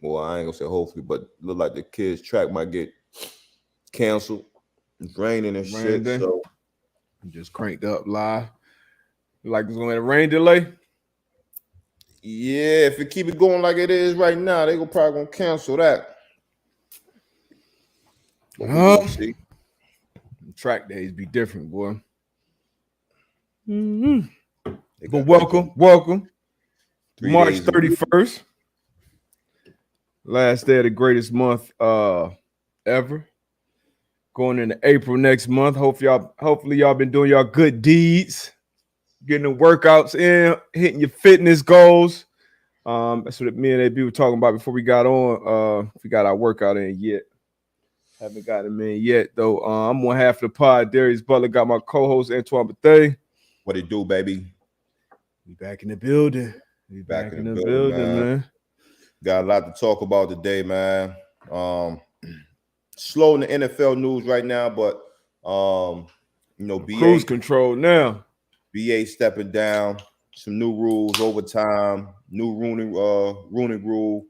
well, I ain't gonna say hopefully, but look like the kids' track might get canceled. It's raining and shit. Day. So just cranked up live. Like it's gonna have a rain delay. Yeah, if it keep it going like it is right now, they probably gonna cancel that. But we gonna see. Track days be different, boy. But welcome. March 31st. Last day of the greatest month ever. Going into April next month. Hopefully y'all been doing y'all good deeds, getting the workouts in, hitting your fitness goals. That's what me and AB were talking about before we got on. We got our workout in yet. Haven't got him in yet, though. I'm one half of the pod. Darius Butler got my co-host, Antoine Bethea. What it do, baby? We back in the building. We back in the building, man. Got a lot to talk about today, man. Slow in the NFL news right now, but BA cruise control now. BA stepping down. Some new rules, overtime, new Rooney Rule.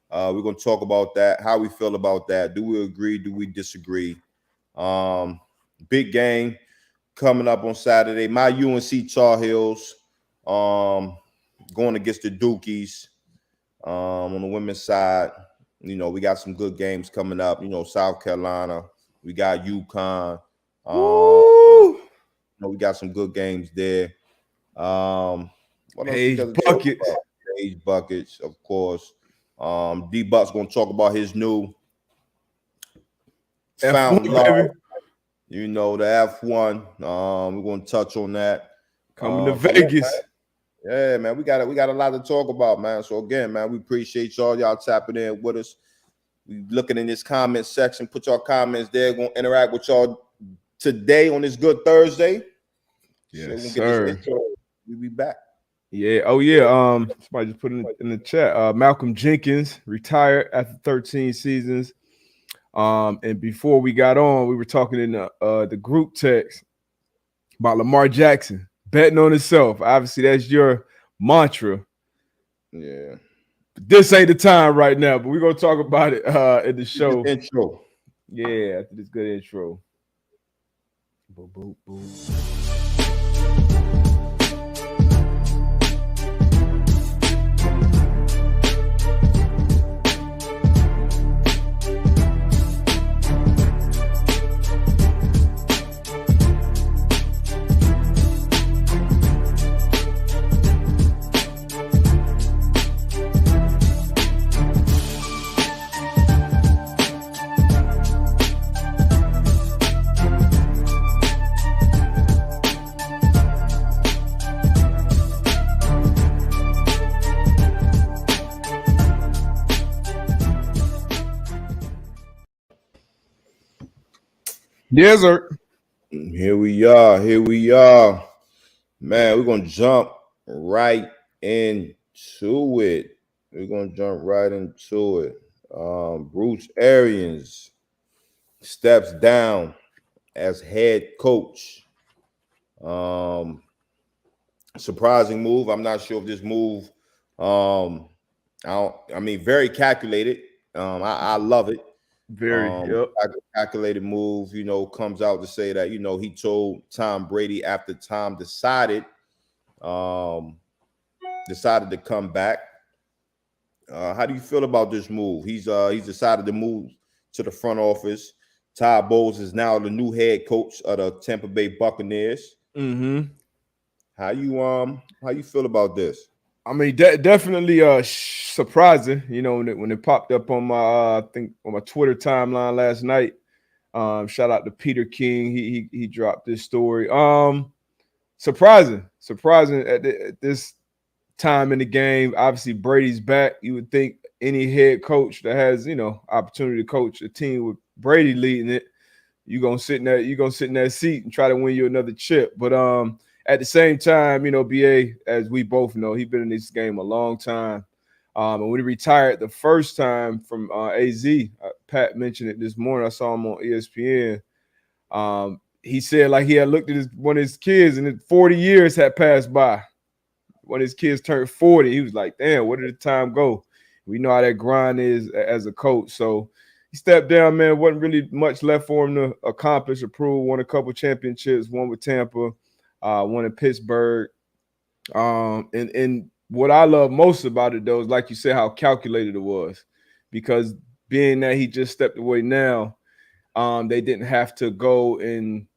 We're gonna talk about that. How we feel about that? Do we agree? Do we disagree? Big game coming up on Saturday. My UNC Tar Heels going against the Dukies on the women's side. We got some good games coming up. South Carolina. We got UConn. We got some good games there. Age buckets. Age buckets, of course. D-Buck's gonna talk about his new found love. The F1. We're gonna touch on that. Coming to Vegas. Yeah, man. We got a lot to talk about, man. So again, man, we appreciate y'all tapping in with us. We looking in this comment section. Put your comments there. Gonna interact with y'all today on this good Thursday. Yes, so sir. We'll be back. Yeah. Oh, yeah. Somebody just put it in the chat. Malcolm Jenkins retired after 13 seasons. And before we got on, we were talking in the group text about Lamar Jackson betting on himself. Obviously, that's your mantra. Yeah. But this ain't the time right now, but we're gonna talk about it in the show. Intro. Yeah, after this good intro. Boom, boom, boom. Yes, sir. Here we are. Man, we're going to jump right into it. Bruce Arians steps down as head coach. Surprising move. I'm not sure if this move, very calculated. I love it. Very calculated move, comes out to say that, he told Tom Brady after Tom decided to come back. How do you feel about this move? He's decided to move to the front office. Todd Bowles is now the new head coach of the Tampa Bay Buccaneers. Mm-hmm. How you feel about this? I mean, definitely surprising. When it popped up on my on my Twitter timeline last night. Shout out to Peter King. He dropped this story. Surprising at this time in the game. Obviously, Brady's back. You would think any head coach that has opportunity to coach a team with Brady leading it, you're gonna sit in that seat and try to win you another chip. But at the same time, BA, as we both know, he's been in this game a long time. And when he retired the first time from AZ, Pat mentioned it this morning. I saw him on ESPN. He said like he had looked at one of his kids and 40 years had passed by. When his kids turned 40, he was like, damn, where did the time go? We know how that grind is as a coach. So he stepped down, man. Wasn't really much left for him to accomplish or prove. Won a couple championships, one with Tampa, one in Pittsburgh. And what I love most about it, though, is like you said, how calculated it was. Because being that he just stepped away now, they didn't have to go and,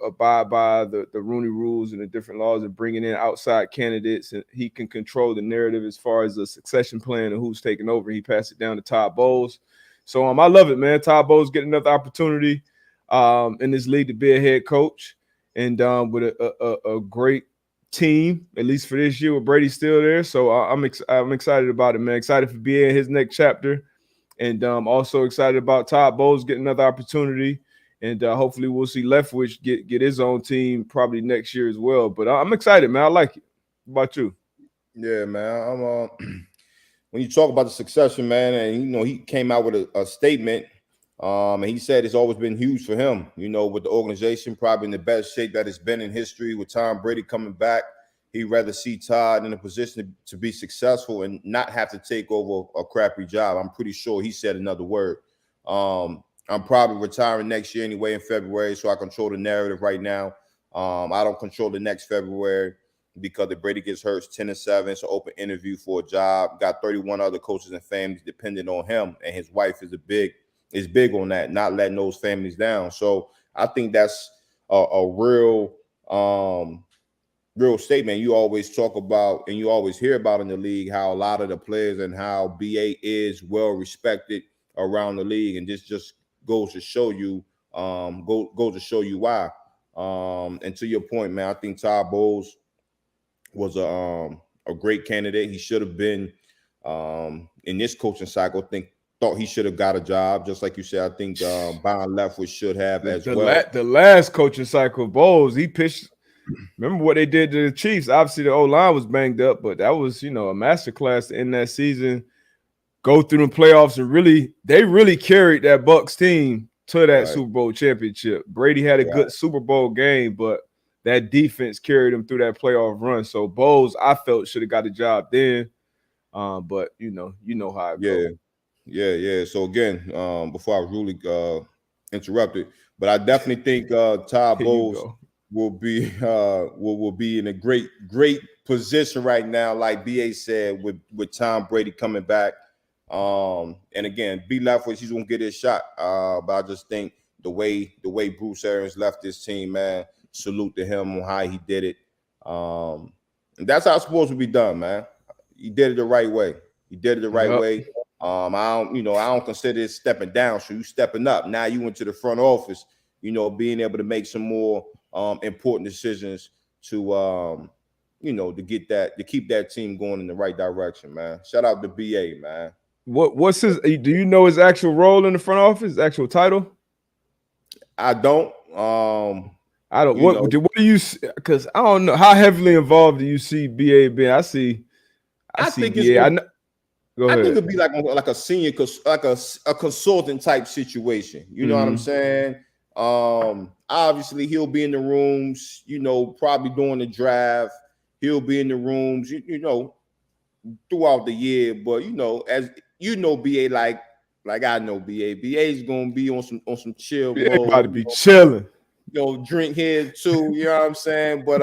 abide by the Rooney rules and the different laws of bringing in outside candidates. And he can control the narrative as far as the succession plan and who's taking over. He passed it down to Todd Bowles. So I love it, man. Todd Bowles getting another opportunity in this league to be a head coach, and with a great team, at least for this year, with Brady still there. So I'm excited about it, man. Excited for BA in his next chapter. And also excited about Todd Bowles getting another opportunity. And hopefully we'll see Leftwich get his own team probably next year as well. But I'm excited, man. I like it. What about you? Yeah, man. I'm when you talk about the succession, man, and he came out with a statement, and he said it's always been huge for him, with the organization probably in the best shape that it's been in history. With Tom Brady coming back, he'd rather see Todd in a position to be successful and not have to take over a crappy job. I'm pretty sure he said another word. I'm probably retiring next year anyway in February, so I control the narrative right now. I don't control the next February because if Brady gets hurt, it's 10-7. It's an open interview for a job. Got 31 other coaches and families depending on him, and his wife is big on that, not letting those families down. So I think that's a real statement. You always talk about and you always hear about in the league how a lot of the players and how BA is well respected around the league, and this just goes to show you why. And to your point, man, I think Todd Bowles was a great candidate. He should have been in this coaching cycle. Thought he should have got a job, just like you said. I think Byron Leftwich should have well. The last coaching cycle, Bowles, he pitched. Remember what they did to the Chiefs? Obviously, the O-line was banged up, but that was, a masterclass in that season. Go through the playoffs and they really carried that Bucs team to that Super Bowl championship. Brady had a good Super Bowl game, but that defense carried him through that playoff run. So Bowles, I felt, should have got a job then. But you know how it goes. Yeah. So again, before I was really interrupted, but I definitely think Todd Bowles will be in a great position right now, like BA said, with Tom Brady coming back. And again, B Leftwich, he's gonna get his shot. But I just think the way Bruce Arians left this team, man, salute to him on how he did it. And that's how it's supposed to be done, man. He did it the right way. Way. I don't consider it stepping down. So you stepping up. Now you went to the front office, being able to make some more important decisions to keep that team going in the right direction, man. Shout out to BA, man. What's his? Do you know his actual role in the front office? His actual title? I don't. I don't. What do you? Because I don't know how heavily involved do you see BA being? I see think BA. I think it'd be like a senior, like a consultant type situation. You know what I'm saying? Obviously he'll be in the rooms. Probably during the draft, he'll be in the rooms. Throughout the year, but as BA like I know BA. BA's gonna be on some chill mode. About to be chilling. Drink here too. You know what I'm saying? But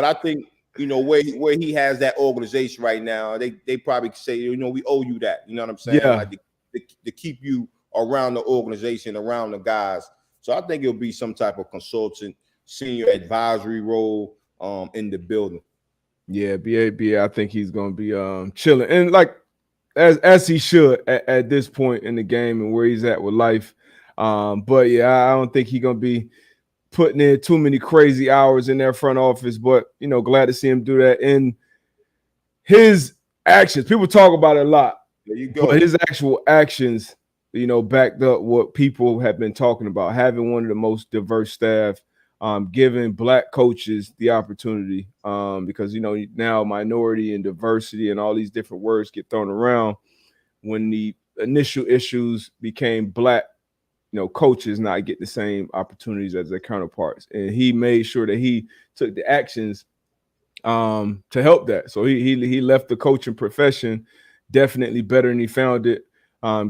I think where he has that organization right now, they probably say we owe you that. You know what I'm saying? Yeah. Like to keep you around the organization, around the guys. So I think it'll be some type of consultant, senior advisory role in the building. Yeah, BA, I think he's gonna be chilling, and like as he should at this point in the game and where he's at with life. But yeah, I don't think he's gonna be putting in too many crazy hours in their front office. But glad to see him do that. And his actions, people talk about it a lot. There you go. But his actual actions, backed up what people have been talking about, having one of the most diverse staff. Giving Black coaches the opportunity, because now minority and diversity and all these different words get thrown around. When the initial issues became Black, coaches not get the same opportunities as their counterparts, and he made sure that he took the actions to help that. So he left the coaching profession definitely better than he found it.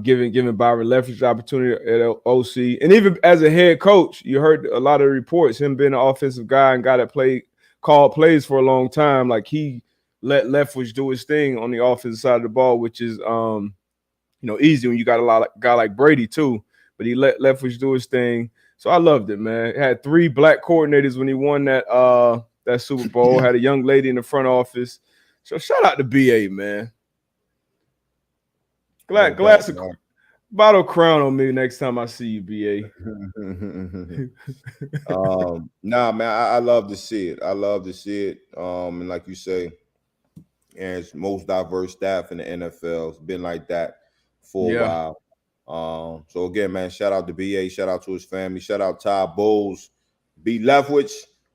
Giving Byron Leftwich the opportunity at OC, and even as a head coach, you heard a lot of reports him being an offensive guy and guy that called plays for a long time. Like he let Leftwich do his thing on the offensive side of the ball, which is easy when you got a guy like Brady too. But he let Leftwich do his thing, so I loved it, man. He had 3 black coordinators when he won that Super Bowl. Had a young lady in the front office. So shout out to BA, man. Glad to bottle crown on me next time I see you, BA. Nah, man, I love to see it. I love to see it. And like you say, and it's most diverse staff in the NFL. It's been like that for a while. So again, man, shout out to BA, shout out to his family, shout out Todd Bowles, B. Leftwich.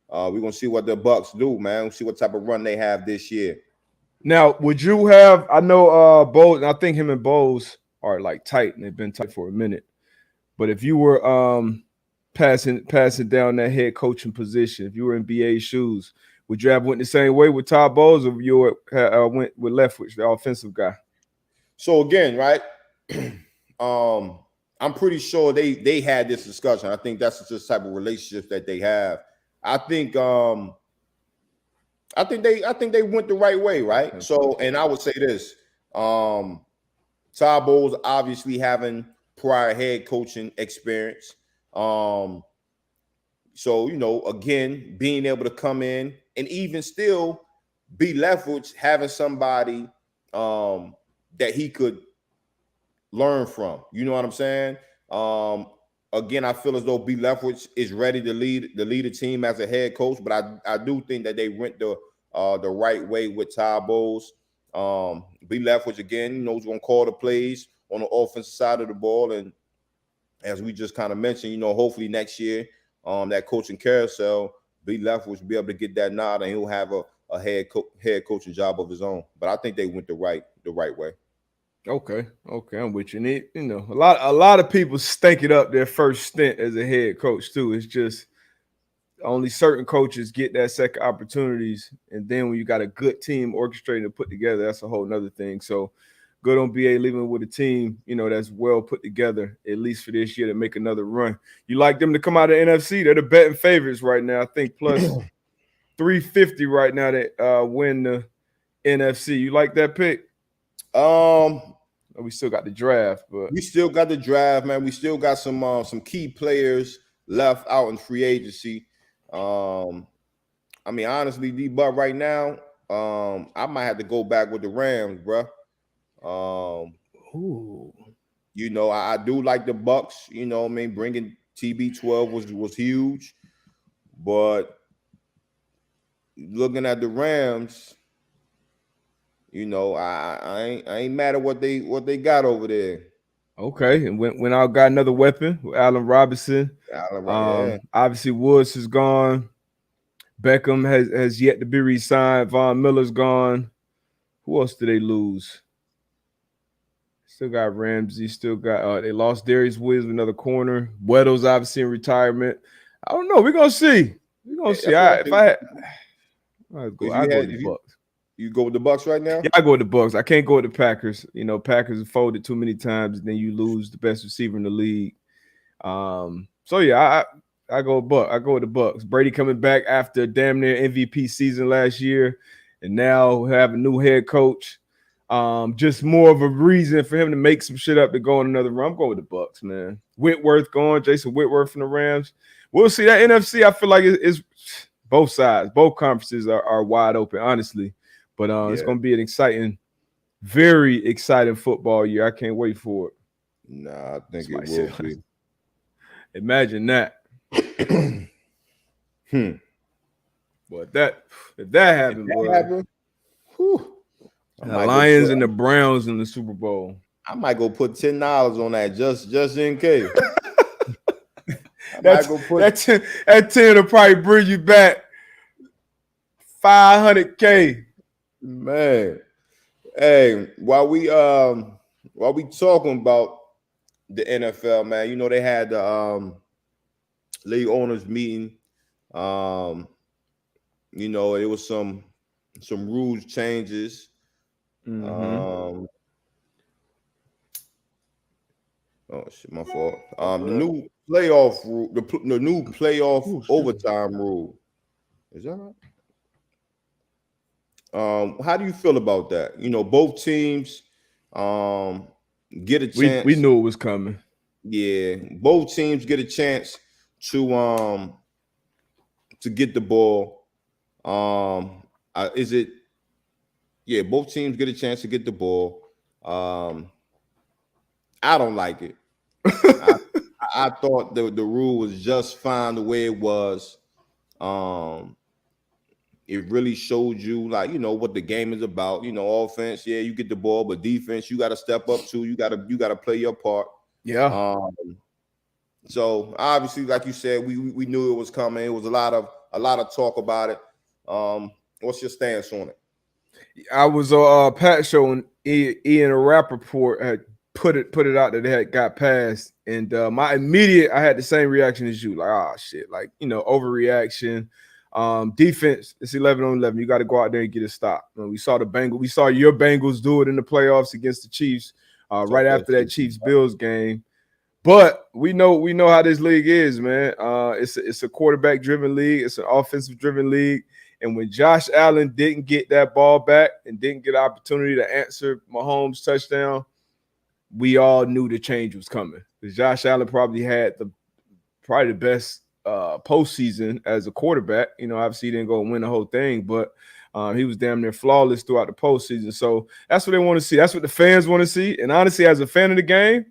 We're gonna see what the Bucks do, man. We'll see what type of run they have this year. Now, would you have? I know Bowles. I think him and Bowles are like tight, and they've been tight for a minute. But if you were passing down that head coaching position, if you were in BA's shoes, would you have went the same way with Todd Bowles, or you went with Leftwich, the offensive guy? So again, right? I'm pretty sure they had this discussion. I think that's just the type of relationship that they have. I think they went the right way, right? So, and I would say this: Todd Bowles obviously having prior head coaching experience. So again, being able to come in and even still be Leftwich having somebody that he could learn from. You know what I'm saying? Again, I feel as though B. Leftwich is ready to lead a team as a head coach, but I do think that they went the right way with Todd Bowles. B. Leftwich again, is going to call the plays on the offensive side of the ball, and as we just kind of mentioned, hopefully next year, that coaching carousel, B. Leftwich will be able to get that nod, and he'll have a head coaching job of his own. But I think they went the right way. Okay, I'm with you. And a lot of people stink it up their first stint as a head coach too. It's just only certain coaches get that second opportunities, and then when you got a good team orchestrated and put together, that's a whole nother thing. So good on BA leaving with a team, that's well put together, at least for this year, to make another run. You like them to come out of the NFC? They're the betting favorites right now. I think plus 350 right now to win the NFC. You like that pick? We still got the draft, but we still got the draft, man. We still got some key players left out in free agency. I mean, honestly, D-Buck right now, I might have to go back with the Rams, bro. I do like the Bucks. Bringing TB12 was huge, but looking at the Rams, I ain't mad at what they got over there. Okay, and when I got another weapon with Allen Robinson. Obviously Woods is gone. Beckham has yet to be re-signed. Von Miller's gone. Who else did they lose? Still got Ramsey. Still got they lost Darius Williams, another corner. Weddle's obviously in retirement. I don't know. We're gonna see. I go with the Bucks. You go with the Bucks right now? Yeah, I go with the Bucks. I can't go with the Packers. Packers have folded too many times, and then you lose the best receiver in the league. So yeah, I go with Bucks. I go with the Bucks. Brady coming back after damn near MVP season last year, and now have a new head coach. Just more of a reason for him to make some shit up to go on another run. I'm going with the Bucks, man. Whitworth going, Jason Whitworth from the Rams. We'll see. That NFC, I feel like it's both sides, both conferences are wide open, honestly. But it's going to be an exciting, very exciting football year. I can't wait for it. Nah, I think it will be. Imagine that. But if that happened, the Lions and the Browns in the Super Bowl. I might go put $10 on that just in case. That 10 will probably bring you back $500K. Man, hey, while we talking about the NFL, man, they had the league owners meeting. It was some rules changes. Mm-hmm. Oh shit, my fault. The new playoff rule, the new playoff overtime rule. Is that right? How do you feel about that? You know, both teams get a chance. We knew it was coming. Yeah, both teams get a chance to get the ball. Is it? Yeah, both teams get a chance to get the ball. I don't like it. I thought the rule was just fine the way it was. It really showed you, like, you know, what the game is about. You know, offense, yeah, you get the ball, but defense, you got to step up too. You got to play your part. Yeah. So obviously, like you said, we knew it was coming. It was a lot of talk about it. What's your stance on it? I was Pat show and Ian Rappaport had put it out that it got passed, and I had the same reaction as you, like, oh shit, like, you know, overreaction. Defense, it's 11-on-11. You got to go out there and get a stop. You know, we saw your Bengals do it in the playoffs against the Chiefs right after that Chiefs Bills game. But we know how this league is, man. It's a quarterback driven league. It's an offensive driven league. And when Josh Allen didn't get that ball back and didn't get an opportunity to answer Mahomes' touchdown, we all knew the change was coming. Because Josh Allen probably had the best postseason as a quarterback. You know, obviously he didn't go and win the whole thing, but he was damn near flawless throughout the postseason. So that's what they want to see. That's what the fans want to see. And honestly, as a fan of the game,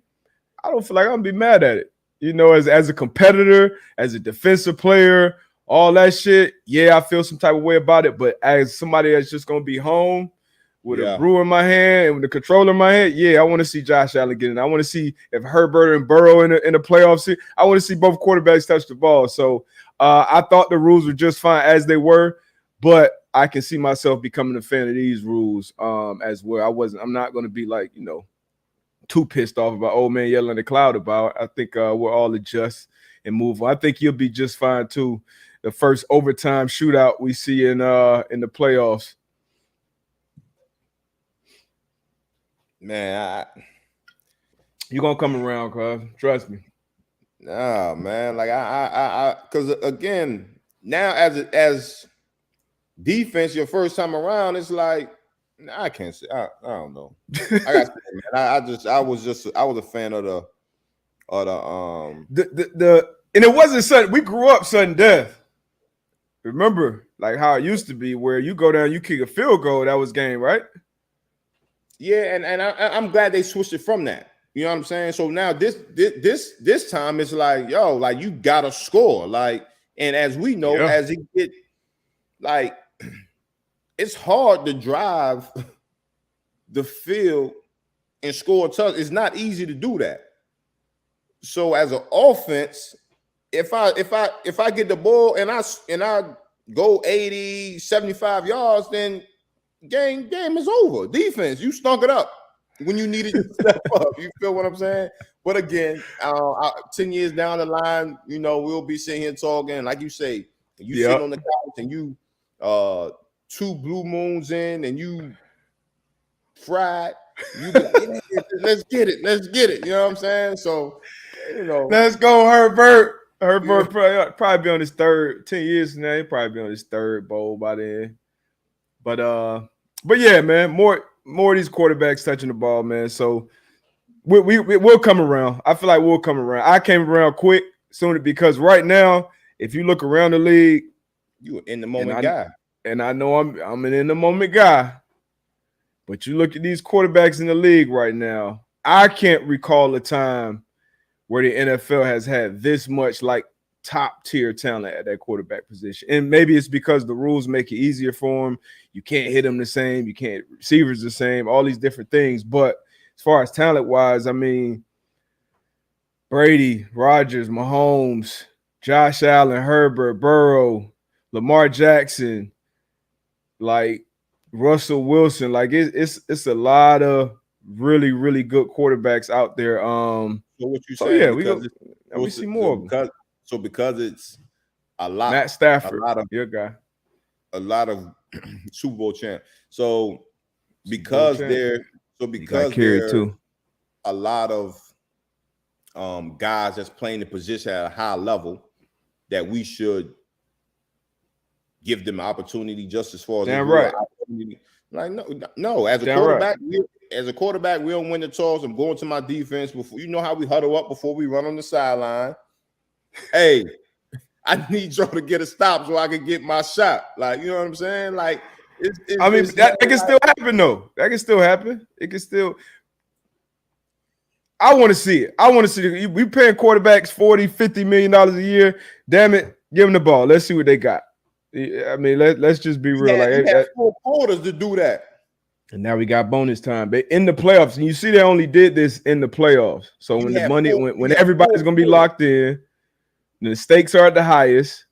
I don't feel like I'm gonna be mad at it. You know, as a competitor, as a defensive player, all that shit, yeah, I feel some type of way about it. But as somebody that's just gonna be home with a brew in my hand and with the controller in my hand, yeah, I want to see Josh Allen get in. I want to see if Herbert and Burrow in the playoffs. I want to see both quarterbacks touch the ball. So I thought the rules were just fine as they were, but I can see myself becoming a fan of these rules as well. I'm not going to be like, you know, too pissed off about old man yelling at the cloud about. I think we're all adjust and move on. I think you'll be just fine too. The first overtime shootout we see in the playoffs. Man, you're gonna come around, cuz. Trust me. Nah, man. Like because again, now as defense, your first time around, it's like I can't say. I don't know. I got to say, man. I was a fan of the and it wasn't sudden. We grew up sudden death. Remember, like how it used to be, where you go down, you kick a field goal, that was game, right? Yeah, and I'm glad they switched it from that. You know what I'm saying? So now this time it's like, yo, like you gotta score. Like, and as we know, as it get like it's hard to drive the field and score a touchdown. It's not easy to do that. So as an offense, if I get the ball and I go 80, 75 yards, then game is over. Defense, you stunk it up when you needed to step up. You feel what I'm saying? But again, 10 years down the line, you know, we'll be sitting here talking. Like you say, you sit on the couch and you 2 blue moons in and you fried. You be like, yeah, let's get it. You know what I'm saying? So, you know, let's go, Herbert. Herbert probably be on his 10 years from now. He'll probably be on his 3rd bowl by then. But yeah, man, more of these quarterbacks touching the ball, man. So we'll come around. I feel like we'll come around. I came around quick soon because right now, if you look around the league, you an in the moment guy. And I know I'm an in the moment guy. But you look at these quarterbacks in the league right now, I can't recall a time where the NFL has had this much like top tier talent at that quarterback position. And maybe it's because the rules make it easier for them. You can't hit them the same. You can't receivers the same, all these different things. But as far as talent wise, I mean, Brady, Rodgers, Mahomes, Josh Allen, Herbert, Burrow, Lamar Jackson, like Russell Wilson, like it's a lot of really, really good quarterbacks out there. So what you saying? We see more of them. Because it's a lot. Matt Stafford, your guy, a lot of Super Bowl champ. So because there, a lot of guys that's playing the position at a high level that we should give them an opportunity just as far as damn right. Like no. As a damn quarterback, right. we don't win the toss. I'm going to my defense before. You know how we huddle up before we run on the sideline. Hey, I need y'all to get a stop so I can get my shot. Like, you know what I'm saying? Like, that can still happen though. That can still happen. It can still. I want to see it. I want to see it. We paying quarterbacks $40-50 million a year. Damn it, give them the ball. Let's see what they got. I mean, let's just be real. You had 4 quarters to do that. And now we got bonus time. But in the playoffs, and you see they only did this in the playoffs. So when the money, when everybody's going to be locked in, the stakes are at the highest,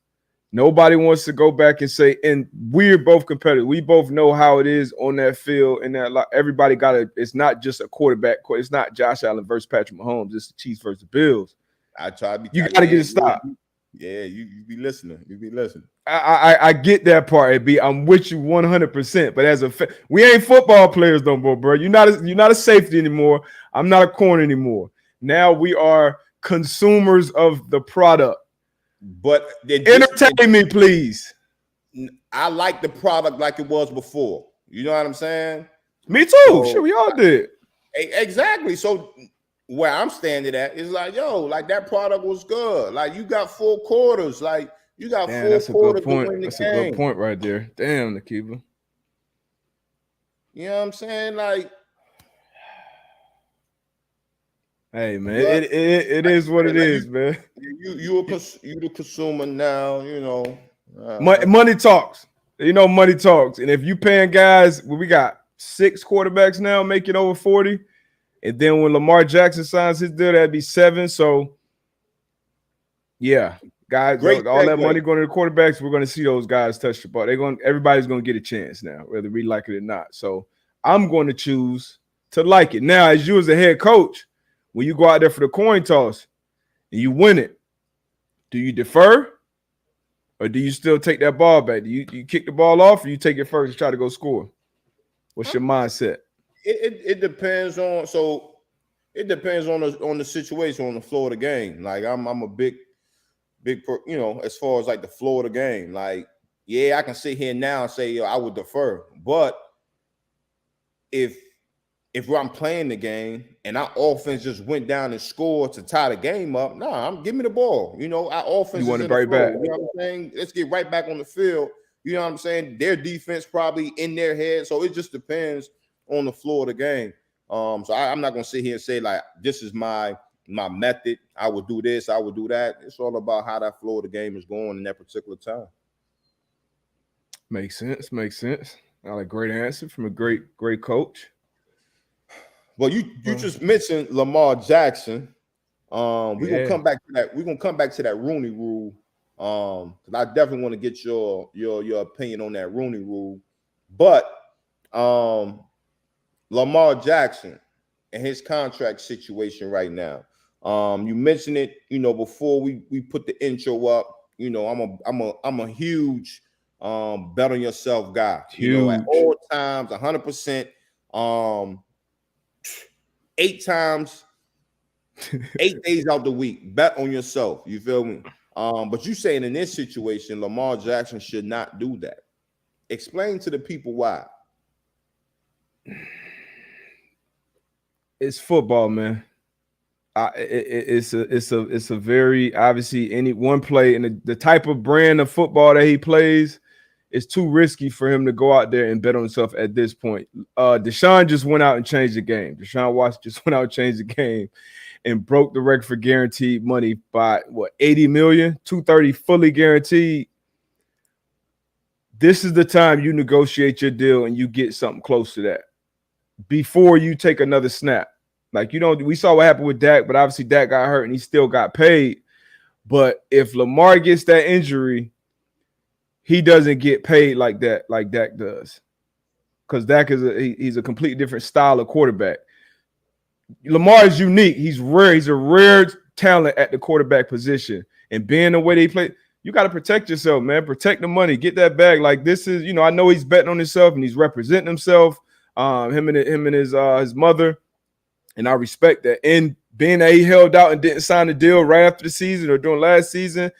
nobody wants to go back and say, and we're both competitive. We both know how it is on that field. And that everybody got it. It's not just a quarterback. It's not Josh Allen versus Patrick Mahomes. It's the Chiefs versus the Bills. You got to get a stop. Yeah, you be listening. You be listening. I get that part, AB. I'm with you 100%. But as we ain't football players no more, bro. You're not a safety anymore. I'm not a corner anymore. Now we are consumers of the product. But entertain me, please. I like the product like it was before. You know what I'm saying? Me too. Sure, we all did. Exactly. So where I'm standing at is like, yo, like that product was good. Like you got 4 quarters. Like you got 4 quarters to win the game. That's a good point right there. Damn, Nakiba. You know what I'm saying? Like, hey man, it is what it is, man. You the consumer now. You know, money talks. You know, money talks. And if you paying guys, we got 6 quarterbacks now making over 40. And then when Lamar Jackson signs his deal, that'd be 7. So, yeah, guys, all that money going to the quarterbacks, we're going to see those guys touch the ball. Everybody's going to get a chance now, whether we like it or not. So, I'm going to choose to like it. Now, as you as a head coach, when you go out there for the coin toss and you win it, do you defer or do you still take that ball back? Do you kick the ball off or you take it first and try to go score? What's your mindset? It depends on the situation on the floor of the game. Like I'm a big you know, as far as like the floor of the game. Like, yeah, I can sit here now and say, yo, I would defer. But if I'm playing the game and our offense just went down and scored to tie the game up, give me the ball. You know, our offense. You want it right back. You know what I'm saying? Let's get right back on the field. You know what I'm saying? Their defense probably in their head. So it just depends on the floor of the game. So I'm not gonna sit here and say like this is my method. I would do this, I would do that. It's all about how that floor of the game is going in that particular time. Makes sense. A great answer from a great coach. Well, you just mentioned Lamar Jackson. We're gonna come back to that. We're gonna come back to that Rooney Rule. Because I definitely want to get your opinion on that Rooney Rule. But Lamar Jackson and his contract situation right now. You mentioned it, you know, before we put the intro up. You know, I'm a huge bet on yourself guy. Huge. You know, at all times, 100%. 8 times, 8 days out the week, bet on yourself. You feel me? But you saying in this situation, Lamar Jackson should not do that. Explain to the people why. It's football, man. It's a very obviously any one play and the type of brand of football that he plays is too risky for him to go out there and bet on himself at this point. Deshaun just went out and changed the game. Deshaun Watson just went out and changed the game and broke the record for guaranteed money by what, 80 million, 230 fully guaranteed. This is the time you negotiate your deal and you get something close to that before you take another snap. Like, you know, we saw what happened with Dak, but obviously Dak got hurt and he still got paid. But if Lamar gets that injury, he doesn't get paid like that, like Dak does. Because Dak he's a completely different style of quarterback. Lamar is unique. He's rare. He's a rare talent at the quarterback position. And being the way they play, you got to protect yourself, man. Protect the money. Get that bag. Like, this is, you know, I know he's betting on himself and he's representing himself. Him and his mother. And I respect that. And being that he held out and didn't sign the deal right after the season or during last season,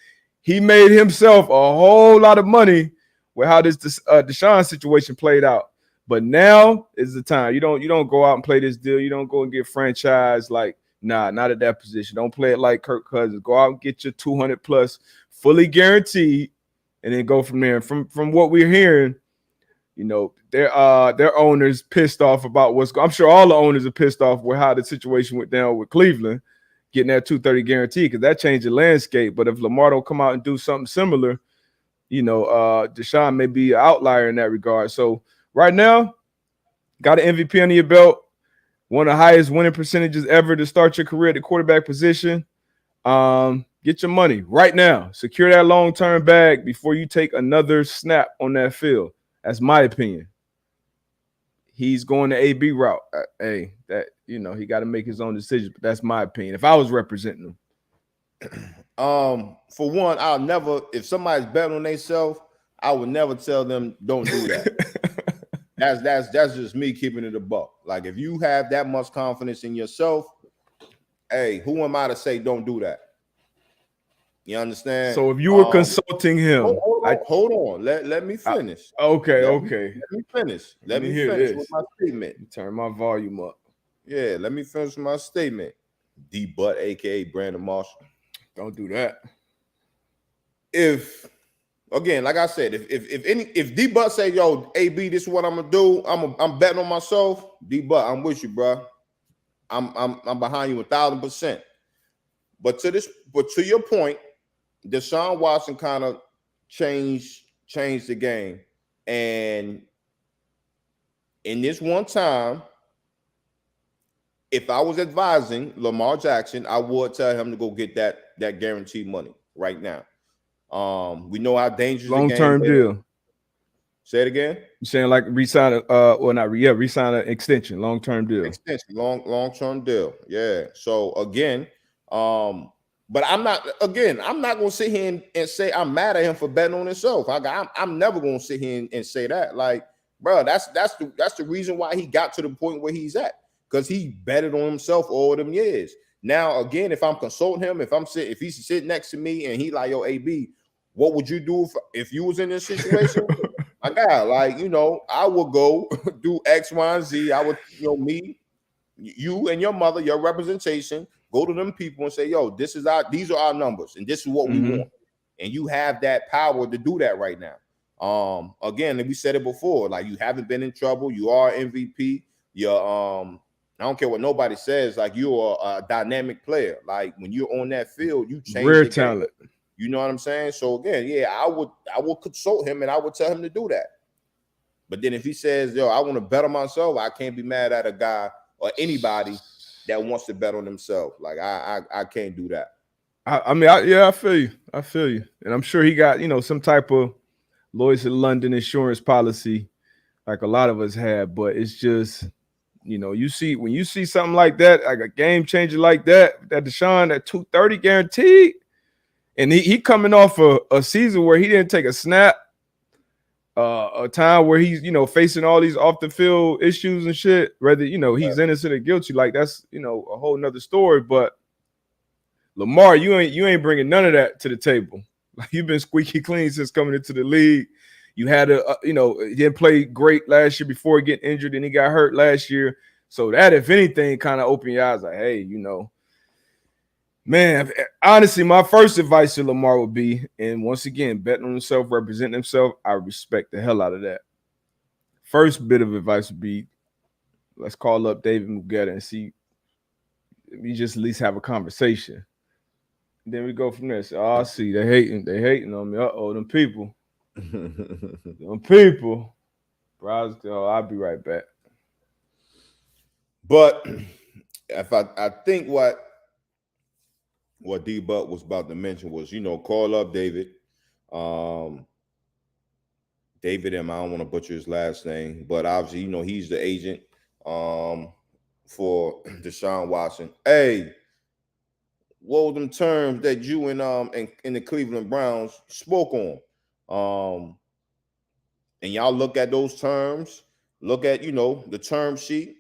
he made himself a whole lot of money with how this Deshaun situation played out. But now is the time. You don't go out and play this deal. You don't go and get franchised. Like, nah, not at that position. Don't play it like Kirk Cousins. Go out and get your 200 plus, fully guaranteed, and then go from there. And from what we're hearing, you know, their owners pissed off about what's going. I'm sure all the owners are pissed off with how the situation went down with Cleveland, getting that 230 guarantee, because that changed the landscape. But if Lamar don't come out and do something similar, you know, Deshaun may be an outlier in that regard. So right now, got an MVP under your belt, one of the highest winning percentages ever to start your career at the quarterback position. Get your money right now. Secure that long-term bag before you take another snap on that field. That's my opinion. He's going the AB route. Hey, that, you know, he got to make his own decision, but that's my opinion. If I was representing him. For one, I'll never, if somebody's betting on themselves, I would never tell them don't do that. that's just me keeping it a buck. Like, if you have that much confidence in yourself, hey, who am I to say don't do that? You understand? So if you were consulting him, hold on. Let me finish. Okay. Let me finish. Let me finish with my statement. Turn my volume up. Yeah, let me finish my statement. D-Butt, aka Brandon Marshall. Don't do that. If again, like I said, if D-Butt say, yo, AB, this is what I'm gonna do. I'm betting on myself. D-Butt, I'm with you, bro. I'm behind you 1,000%. But to your point, Deshaun Watson kind of changed the game. And in this one time, if I was advising Lamar Jackson, I would tell him to go get that guaranteed money right now. We know how dangerous long-term deal. Say it again. You saying like resign resign an extension, long-term deal. Extension, long-term deal. Yeah. So again, but I'm not gonna sit here and say I'm mad at him for betting on himself. I'm never gonna sit here and say that. Like, bro, that's the reason why he got to the point where he's at, because he betted on himself all them years. Now, again, if I'm consulting him, if he's sitting next to me and he like, yo, AB, what would you do if you was in this situation? My guy, like, you know, I would go do X, Y, and Z. I would, you know, me, you and your mother, your representation, go to them people and say, yo, these are our numbers, and this is what we want. And you have that power to do that right now. Again, we said it before, like, you haven't been in trouble, you are MVP, you're I don't care what nobody says, like, you're a dynamic player. Like, when you're on that field, you change rare talent. You know what I'm saying? So again, yeah, I would consult him and I would tell him to do that. But then if he says, yo, I want to bet on myself, I can't be mad at a guy or anybody that wants to bet on themselves. Like, I can't do that. I feel you. And I'm sure he got, you know, some type of Lloyd's of London insurance policy, like a lot of us have. But it's just, you know, when you see something like that, like a game changer like that Deshaun, that 230 guaranteed, and he coming off a season where he didn't take a snap, a time where he's, you know, facing all these off the field issues and shit, whether, you know, he's innocent or guilty, like, that's, you know, a whole nother story. But Lamar, you ain't bringing none of that to the table. Like, you've been squeaky clean since coming into the league. You had you know, he didn't play great last year before getting injured, and he got hurt last year. So that, if anything, kind of opened your eyes, like, hey, you know, man, honestly, my first advice to Lamar would be, and once again, betting on himself, representing himself, I respect the hell out of that. First bit of advice would be, let's call up David Mugetta and see, we just at least have a conversation. And then we go from there. So, I see, they hating on me. Uh-oh, them people. Them people. Bro, I'll be right back. But if I think what D-Butt was about to mention was, you know, call up David. David M. I don't want to butcher his last name, but obviously, you know, he's the agent for Deshaun Watson. Hey, what were them terms that you and the Cleveland Browns spoke on? And y'all look at those terms, look at, you know, the term sheet.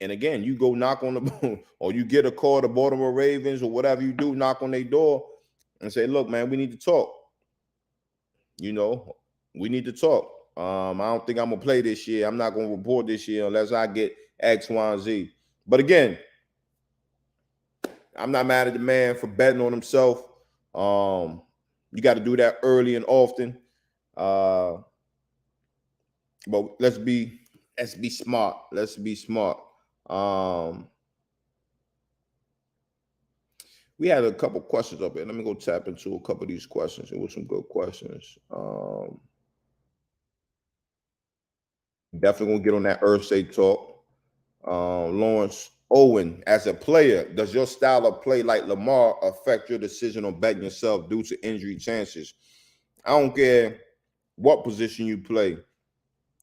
And again, you go knock on the or you get a call to Baltimore Ravens or whatever you do, knock on their door and say, look, man, we need to talk. You know, we need to talk. I don't think I'm gonna play this year. I'm not gonna report this year unless I get X, Y, and Z. But again, I'm not mad at the man for betting on himself. You got to do that early and often. But let's be smart. Let's be smart. We had a couple questions up here. Let me go tap into a couple of these questions. It was some good questions. Definitely gonna get on that Earthsay talk. Lawrence Owen, as a player, does your style of play like Lamar affect your decision on betting yourself due to injury chances? I don't care what position you play.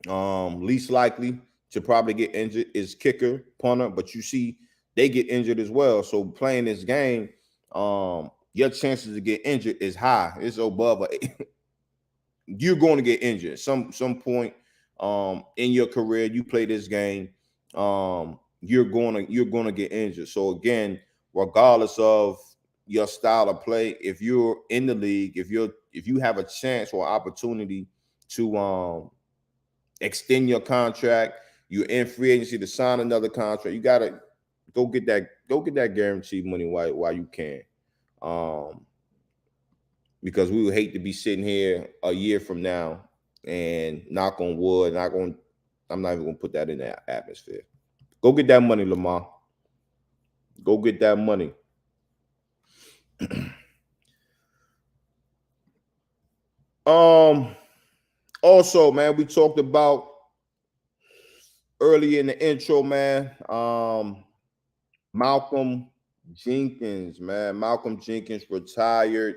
Least likely to probably get injured is kicker, punter, but you see they get injured as well. So playing this game, your chances to get injured is high. It's above you're going to get injured some point in your career. You play this game, you're going to get injured. So again, regardless of your style of play, if you're in the league, if you have a chance or opportunity to extend your contract, you're in free agency to sign another contract, you gotta go get that guaranteed money while you can. Because we would hate to be sitting here a year from now and knock on wood, I'm not even gonna put that in that atmosphere. Go get that money, Lamar. Go get that money. Also, man, we talked about early in the intro, man. Malcolm Jenkins, man. Malcolm Jenkins retired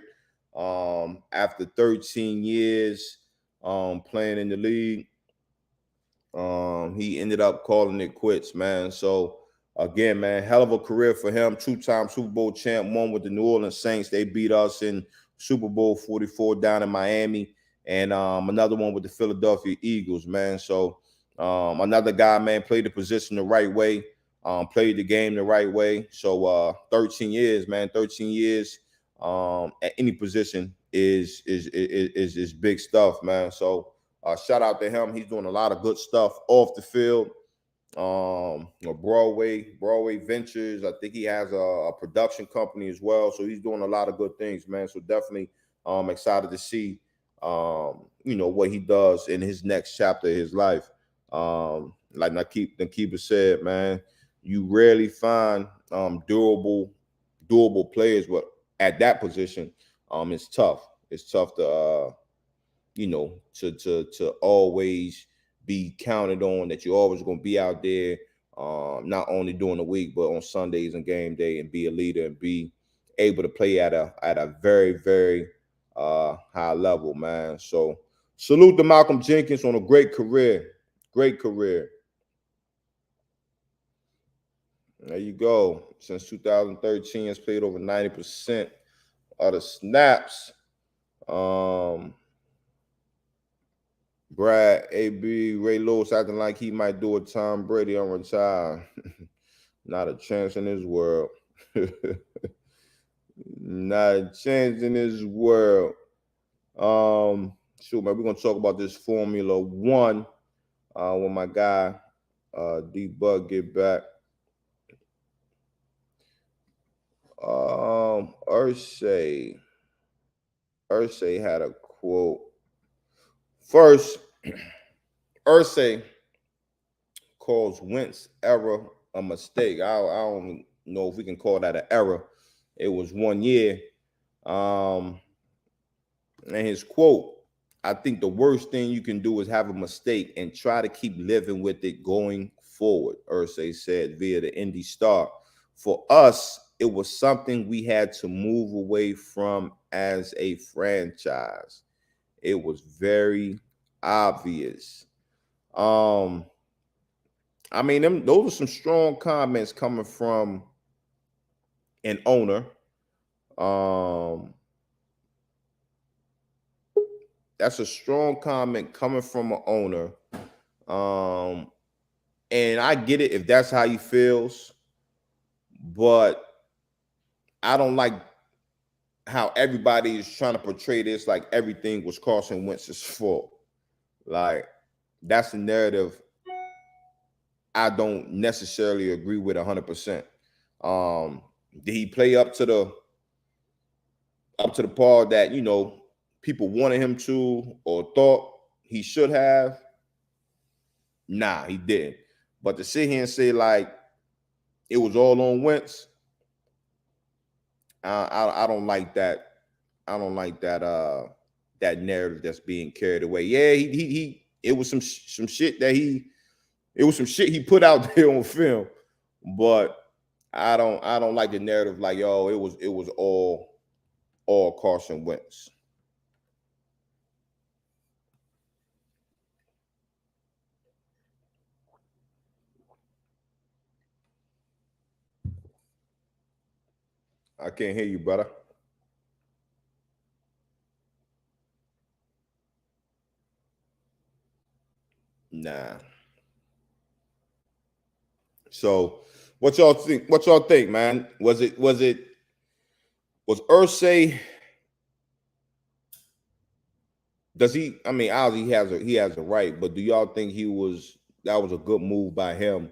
after 13 years playing in the league. He ended up calling it quits, man. So again, man, hell of a career for him. 2-time Super Bowl champ, one with the New Orleans Saints. They beat us in Super Bowl 44 down in Miami, and another one with the Philadelphia Eagles, man. So another guy, man, played the position the right way, played the game the right way. So 13 years, man, 13 years at any position is big stuff, man. So shout out to him. He's doing a lot of good stuff off the field. Broadway Ventures. I think he has a production company as well. So he's doing a lot of good things, man. So definitely excited to see what he does in his next chapter of his life. Like Nakeeba said, man, you rarely find durable players, but at that position, it's tough. It's tough to to always be counted on, that you're always going to be out there, not only during the week, but on Sundays and game day, and be a leader and be able to play at a very, very high level, man. So salute to Malcolm Jenkins on a great career. Great career. There you go. Since 2013, has played over 90% of the snaps. Brad, AB, Ray Lewis acting like he might do a Tom Brady on retire. Not a chance in this world. Not a chance in this world. Sure, man, we're gonna talk about this Formula One when my guy D-Bug get back. Ursay had a quote. First, Ursay calls Wentz error a mistake. I don't know if we can call that an error. It was 1 year. And his quote, I think the worst thing you can do is have a mistake and try to keep living with it going forward, Ursay said via the Indy Star. For us, it was something we had to move away from as a franchise. It was very obvious. I mean, those are some strong comments coming from an owner. That's a strong comment coming from an owner. And I get it if that's how he feels, but I don't like how everybody is trying to portray this like everything was Carson Wentz's fault. Like, that's the narrative I don't necessarily agree with 100%. Did he play up to the par that, you know, people wanted him to or thought he should have? Nah, he didn't. But to sit here and say like it was all on Wentz, I don't like that. I don't like that that narrative that's being carried away. Yeah, he it was some shit that he put out there on film, but I don't like the narrative like, yo, it was all Carson Wentz. I can't hear you, brother. Nah. So what y'all think? What y'all think, man? Was Irsay? Does he? I mean, obviously he has a right, but do y'all think that was a good move by him,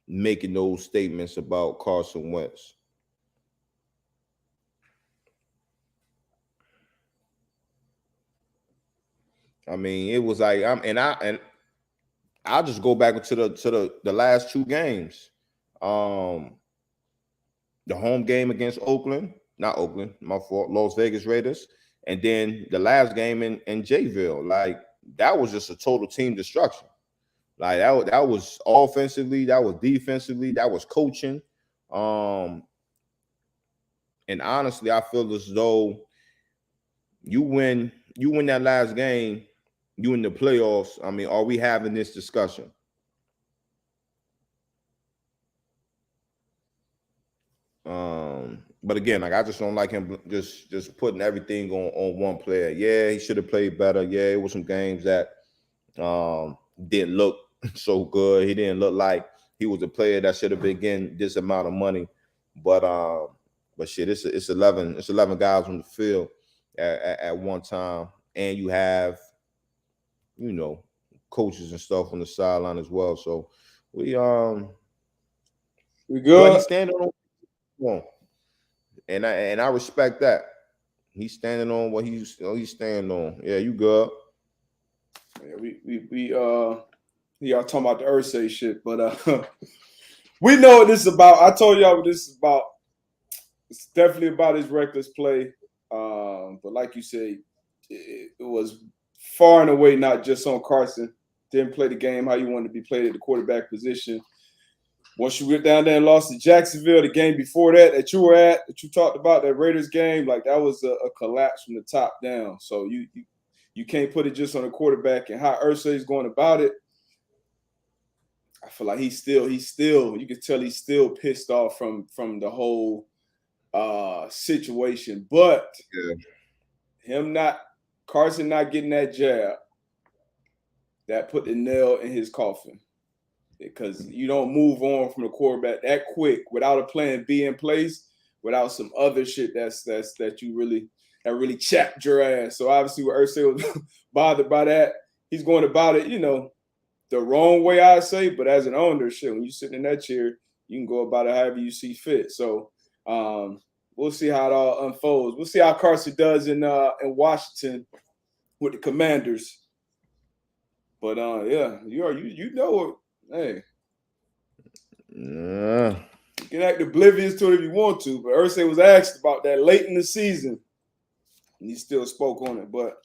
making those statements about Carson Wentz? I mean, it was like I'll just go back to the last two games. The home game against not Oakland, my fault, Las Vegas Raiders, and then the last game in Jayville. Like, that was just a total team destruction. Like, that was offensively, that was defensively, that was coaching. And honestly, I feel as though you win that last game, you in the playoffs. I mean, are we having this discussion? But again, like, I just don't like him just putting everything on one player. Yeah, he should have played better. Yeah, it was some games that didn't look so good. He didn't look like he was a player that should have been getting this amount of money. But shit, it's 11 guys on the field at one time, and you have, you know, coaches and stuff on the sideline as well. So we good. But he's standing on, and I respect that. He's standing on what he's standing on. Yeah, you good. Yeah, y'all talking about the Irsay shit, but we know what this is about. I told y'all what this is about. It's definitely about his reckless play. But like you said, it was far and away not just on Carson. Didn't play the game how you wanted to be played at the quarterback position. Once you went down there and lost to Jacksonville, the game before that you were at, that you talked about, that Raiders game, like, that was a collapse from the top down. So you can't put it just on the quarterback. And how Irsay is going about it, I feel like he's still, you can tell he's still pissed off from the whole situation. But Carson not getting that jab, that put the nail in his coffin. Because you don't move on from the quarterback that quick without a plan B in place, without some other shit that really chapped your ass. So obviously, what Irsay was bothered by that, he's going about it, the wrong way, I say. But as an owner, shit, when you're sitting in that chair, you can go about it however you see fit. So we'll see how it all unfolds. We'll see how Carson does in Washington with the Commanders. But yeah, you know. Hey, you can act oblivious to it if you want to, but Irsay was asked about that late in the season, and he still spoke on it. But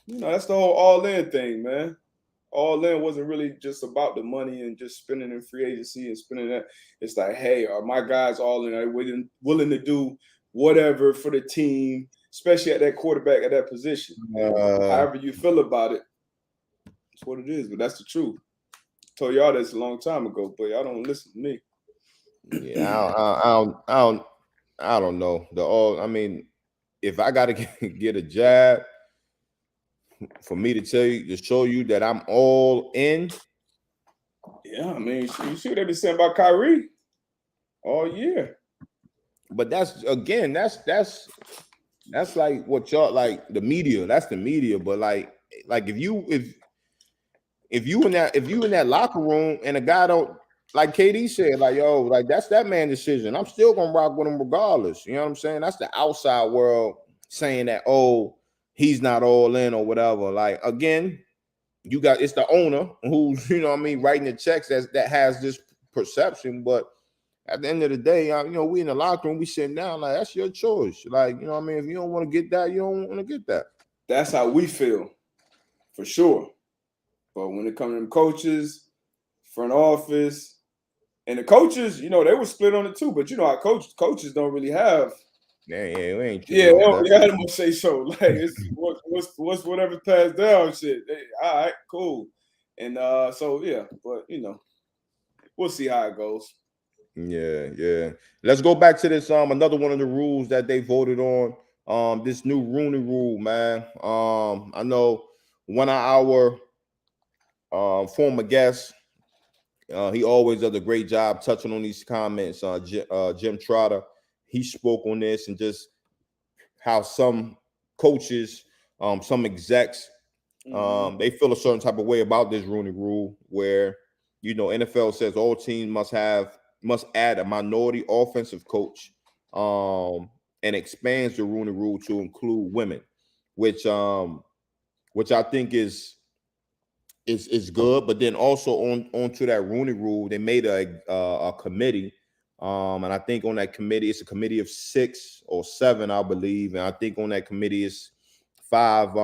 that's the whole all-in thing, man. All-in wasn't really just about the money and just spending in free agency and spending that. It's like, hey, are my guys all in? Are they willing to do whatever for the team, especially at that quarterback, at that position? However you feel about it, that's what it is. But that's the truth. Told y'all this a long time ago, but y'all don't listen to me. Yeah, I don't know. I mean, if I gotta get a jab for me to show you that I'm all in, Yeah, I mean, you see what they been saying about Kyrie all year. But that's like what y'all like the media. That's the media. But like if you in that locker room and a guy don't like KD said, like yo, like that's that man's decision. I'm still gonna rock with him regardless. You know what I'm saying? That's the outside world saying that, oh, he's not all in or whatever. Like again, it's the owner who's, you know what I mean, writing the checks that has this perception. But at the end of the day, we in the locker room, we sitting down, like that's your choice. Like, you know what I mean? If you don't want to get that, you don't want to get that. That's how we feel, for sure. But when it comes to them coaches, front office, and the coaches, they were split on it too. But our coaches don't really have. Yeah, we ain't. Yeah, they don't have much say so. Like it's what's whatever passed down shit. All right, cool. And so yeah, but we'll see how it goes. Yeah. Let's go back to this. Another one of the rules that they voted on. This new Rooney Rule, man. I know one of our former guests. He always does a great job touching on these comments. Jim Trotter, he spoke on this and just how some coaches, some execs, they feel a certain type of way about this Rooney Rule, where NFL says all teams must add a minority offensive coach, and expands the Rooney Rule to include women, which I think is good. But then also onto that Rooney Rule, they made a committee, and I think on that committee it's a committee of 6 or 7, I believe, and I think on that committee is 5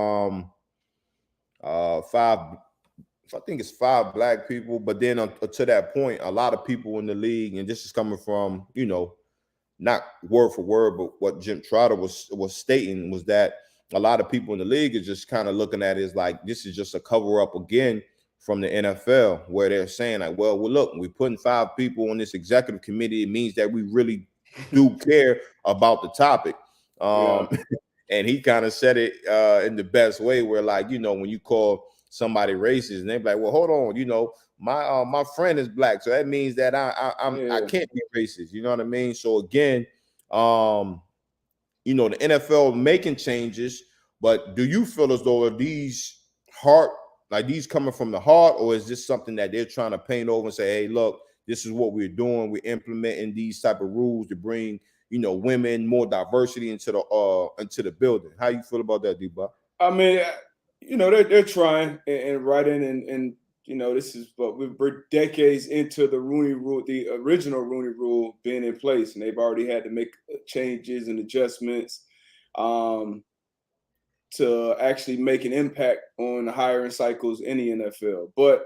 I think it's 5 black people. But then to that point, a lot of people in the league, and this is coming from not word for word, but what Jim Trotter was stating was that a lot of people in the league is just kind of looking at it as like this is just a cover up again from the NFL, where they're saying like, well, look, we're putting 5 people on this executive committee. It means that we really do care about the topic. And he kind of said it in the best way, where like, when you call somebody racist and they're like, well, hold on, my friend is black, so that means that I can't be racist. You know what I mean? So again, the NFL making changes, but do you feel as though these these coming from the heart, or is this something that they're trying to paint over and say, hey, look, this is what we're doing. We're implementing these type of rules to bring, women, more diversity into the building. How you feel about that, D-Bob? I mean, they're trying and writing and this is, but we're decades into the Rooney Rule, the original Rooney Rule being in place, and they've already had to make changes and adjustments to actually make an impact on the hiring cycles in the NFL. But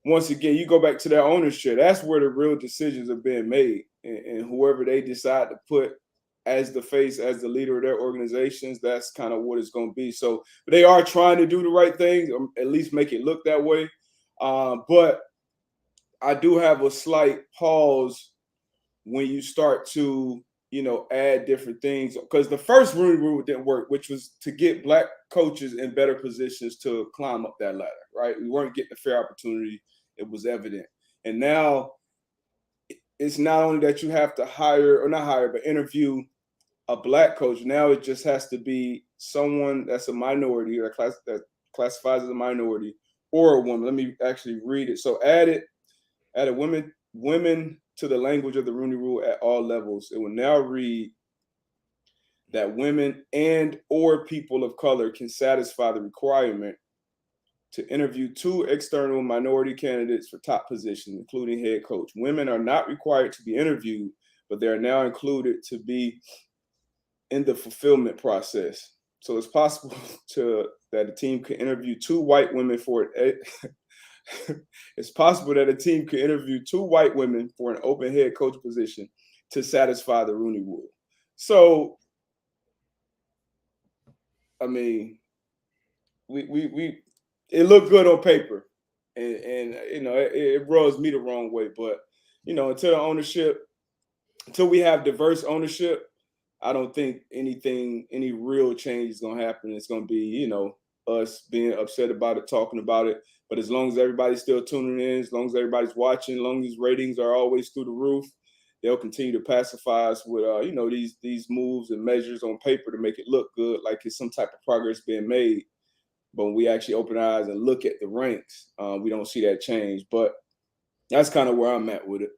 once again, you go back to their ownership. That's where the real decisions are being made, and whoever they decide to put as the face, as the leader of their organizations, that's kind of what it's going to be. So they are trying to do the right thing, or at least make it look that way. But I do have a slight pause when you start to, add different things, because the first Rooney Rule didn't work, which was to get black coaches in better positions to climb up that ladder, right? We weren't getting a fair opportunity. It was evident. And now it's not only that you have to but interview a black coach. Now it just has to be someone that's a minority, or that classifies as a minority, or a woman. Let me actually read it. So added women to the language of the Rooney Rule at all levels. It will now read that women and or people of color can satisfy the requirement to interview 2 external minority candidates for top positions, including head coach. Women are not required to be interviewed, but they are now included to be in the fulfillment process. So it's possible that a team can interview 2 white women for it. It's possible that a team could interview 2 white women for an open head coach position to satisfy the Rooney Rule. So, I mean, it looked good on paper, and it rubs me the wrong way. But until we have diverse ownership, I don't think any real change is gonna happen. It's gonna be us being upset about it, talking about it. But as long as everybody's still tuning in, as long as everybody's watching, as long as ratings are always through the roof, they'll continue to pacify us with, these moves and measures on paper to make it look good, like it's some type of progress being made. But when we actually open our eyes and look at the ranks, we don't see that change. But that's kind of where I'm at with it.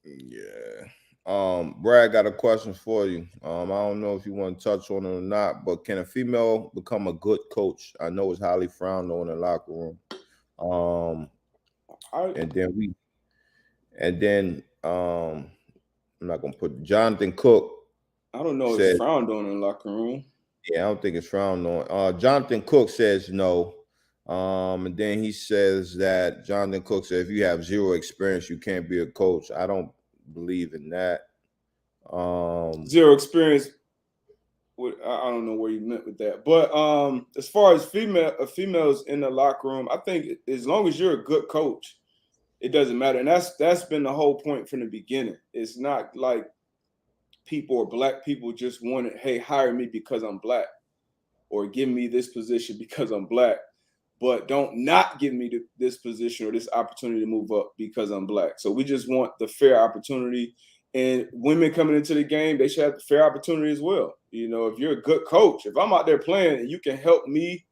Yeah. Brad got a question for you. I don't know if you want to touch on it or not, but can a female become a good coach? I know it's highly frowned on in the locker room. I'm not gonna put Jonathan Cook. I don't know if it's frowned on in the locker room. Yeah, I don't think it's frowned on. Jonathan Cook says no. And then he says that Jonathan Cook said if you have zero experience, you can't be a coach. I don't believe in that. Zero experience. I don't know where you meant with that. But as far as females in the locker room, I think as long as you're a good coach, it doesn't matter. And that's been the whole point from the beginning. It's not like people or black people just wanted, hey, hire me because I'm black, or give me this position because I'm black, but don't not give me this position or this opportunity to move up because I'm black. So we just want the fair opportunity. And women coming into the game, they should have the fair opportunity as well. You know, if you're a good coach, if I'm out there playing and you can help me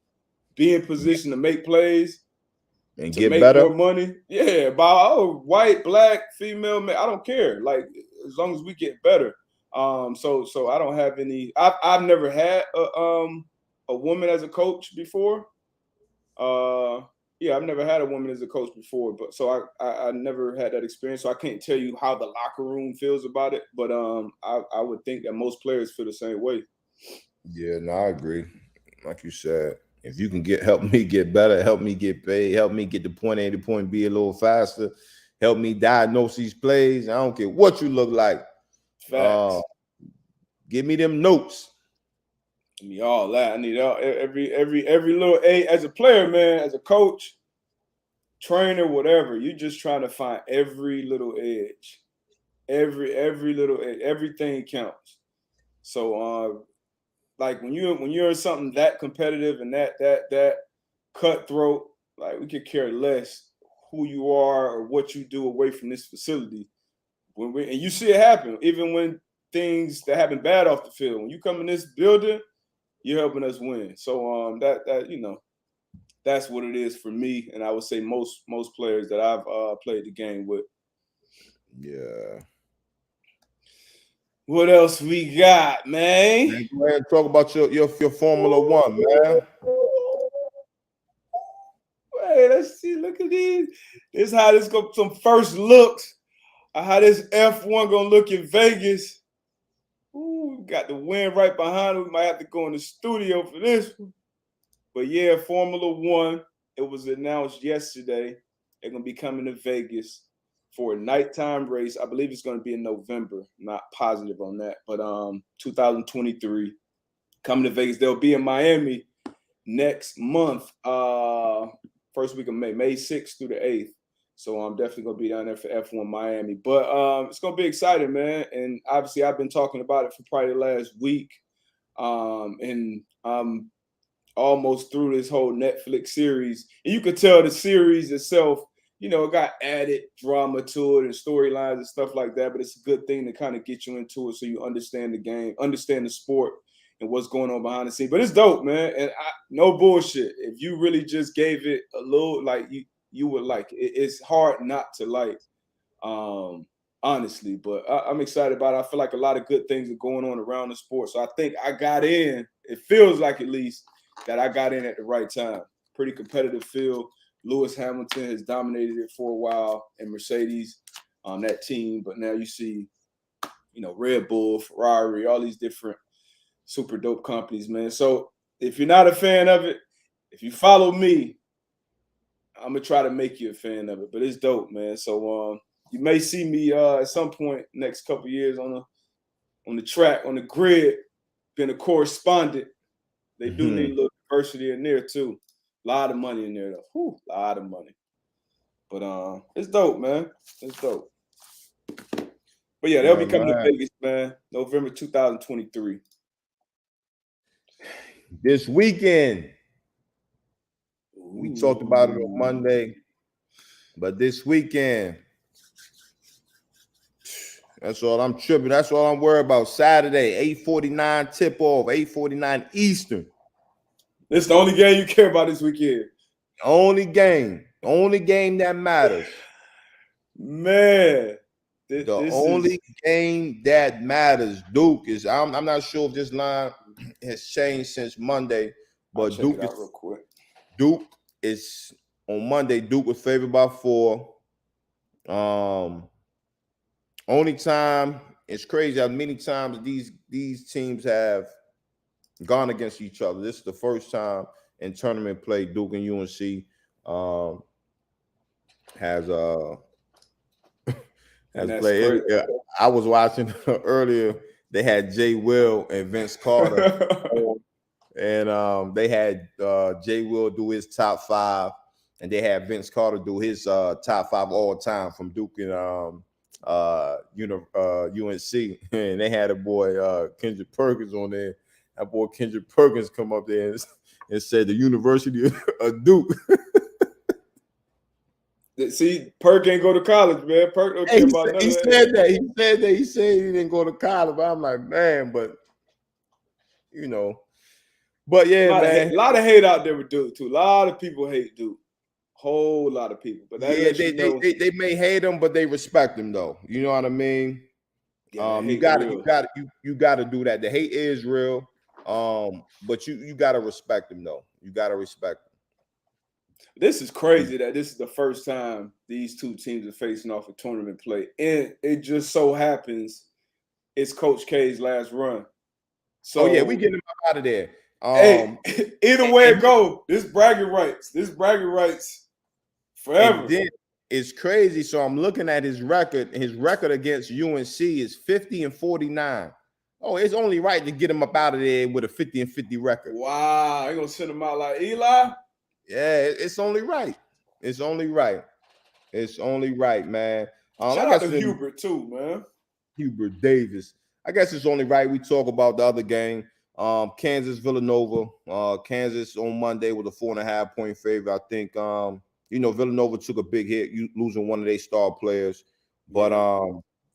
be in position to make plays and to get make better, more money, white, black, female, man, I don't care. Like, as long as we get better. So I don't have any. I've never had a woman as a coach before. I've never had a woman as a coach before, but so I never had that experience. So I can't tell you how the locker room feels about it, but I would think that most players feel the same way. Yeah, no, I agree. Like you said, if you can help me get better, help me get paid, help me get to point A to point B a little faster, help me diagnose these plays. I don't care what you look like. Give me them notes. Give me all that. I need every little A as a player, man, as a coach, trainer, whatever. You're just trying to find every little edge. Every little edge. Everything counts. So like when you're in something that competitive and that cutthroat, like we could care less who you are or what you do away from this facility. And you see it happen, even when things that happen bad off the field. When you come in this building, you're helping us win. So that's what it is for me, and I would say most players that I've played the game with. Yeah. What else we got, man? Go ahead and talk about your Formula One, man. Hey, let's see. Look at these. This is how this go. Some first looks of how this F1 gonna look in Vegas. Ooh, we got the wind right behind it. We might have to go in the studio for this one. But yeah, Formula One. It was announced yesterday. They're gonna be coming to Vegas for a nighttime race. I believe it's gonna be in November. Not positive on that, but 2023. Coming to Vegas. They'll be in Miami next month. First week of May 6th through the 8th. So I'm definitely gonna be down there for F1 Miami. But it's gonna be exciting, man. And obviously I've been talking about it for probably the last week. And I'm almost through this whole Netflix series. And you could tell the series itself, it got added drama to it and storylines and stuff like that. But it's a good thing to kind of get you into it so you understand the game, understand the sport, and what's going on behind the scenes. But it's dope, man. And no bullshit. If you really just gave it a little, like, you would like it. It's hard not to like, honestly. But I'm excited about it. I feel like a lot of good things are going on around the sport. So I think I got in. It feels like, at least, that I got in at the right time. Pretty competitive field. Lewis Hamilton has dominated it for a while, and Mercedes on that team. But now you see, Red Bull, Ferrari, all these different super dope companies, man. So if you're not a fan of it, if you follow me, I'm gonna try to make you a fan of it. But it's dope, man. So you may see me at some point next couple of years on the track, on the grid, being a correspondent. They do need a little diversity in there too. A lot of money in there, though. Whew, a lot of money. But it's dope, man. It's dope. But yeah, they'll be coming to Vegas, man. November 2023. This weekend. We talked about it on Monday, but this weekend, that's all I'm tripping. That's all I'm worried about. Saturday, 8:49 tip-off, 8:49 Eastern. This is the only game you care about this weekend. Only game that matters. Man. The only game that matters. Duke is. I'm not sure if this line has changed since Monday, but Duke is real quick. Duke is on Monday. Duke was favored by 4. Only time it's crazy how many times these teams have gone against each other. This is the first time in tournament play Duke and UNC has played. I was watching earlier. They had Jay Will and Vince Carter, and they had Jay Will do his top 5, and they had Vince Carter do his top 5 all time from Duke and UNC, and they had a boy Kendrick Perkins on there. That boy Kendrick Perkins come up there and said the University of Duke. See, Perk ain't go to college, man. Perk don't care about nothing. He said that. He said he didn't go to college. But I'm like, man, but you know, but yeah, man. A lot of hate out there with Duke too. A lot of people hate Duke. Whole lot of people. But yeah, they may hate him, but they respect him though. You know what I mean? Yeah, you gotta do that. The hate is real. But you gotta respect him though. You gotta respect him. This is crazy that this is the first time these two teams are facing off a tournament play. And it just so happens it's Coach K's last run. So yeah, we getting him out of there. Hey, either way it go, this bragging rights forever. And then it's crazy. So I'm looking at his record. His record against UNC is 50-49. Oh, it's only right to get him up out of there with a 50-50 record. Wow, you gonna send him out like Eli? Yeah, it's only right. It's only right. It's only right, man. Shout out to Hubert too, man. Hubert Davis. I guess it's only right we talk about the other game. Kansas Villanova. Kansas on Monday with a 4.5-point favorite. I think Villanova took a big hit, losing one of their star players. But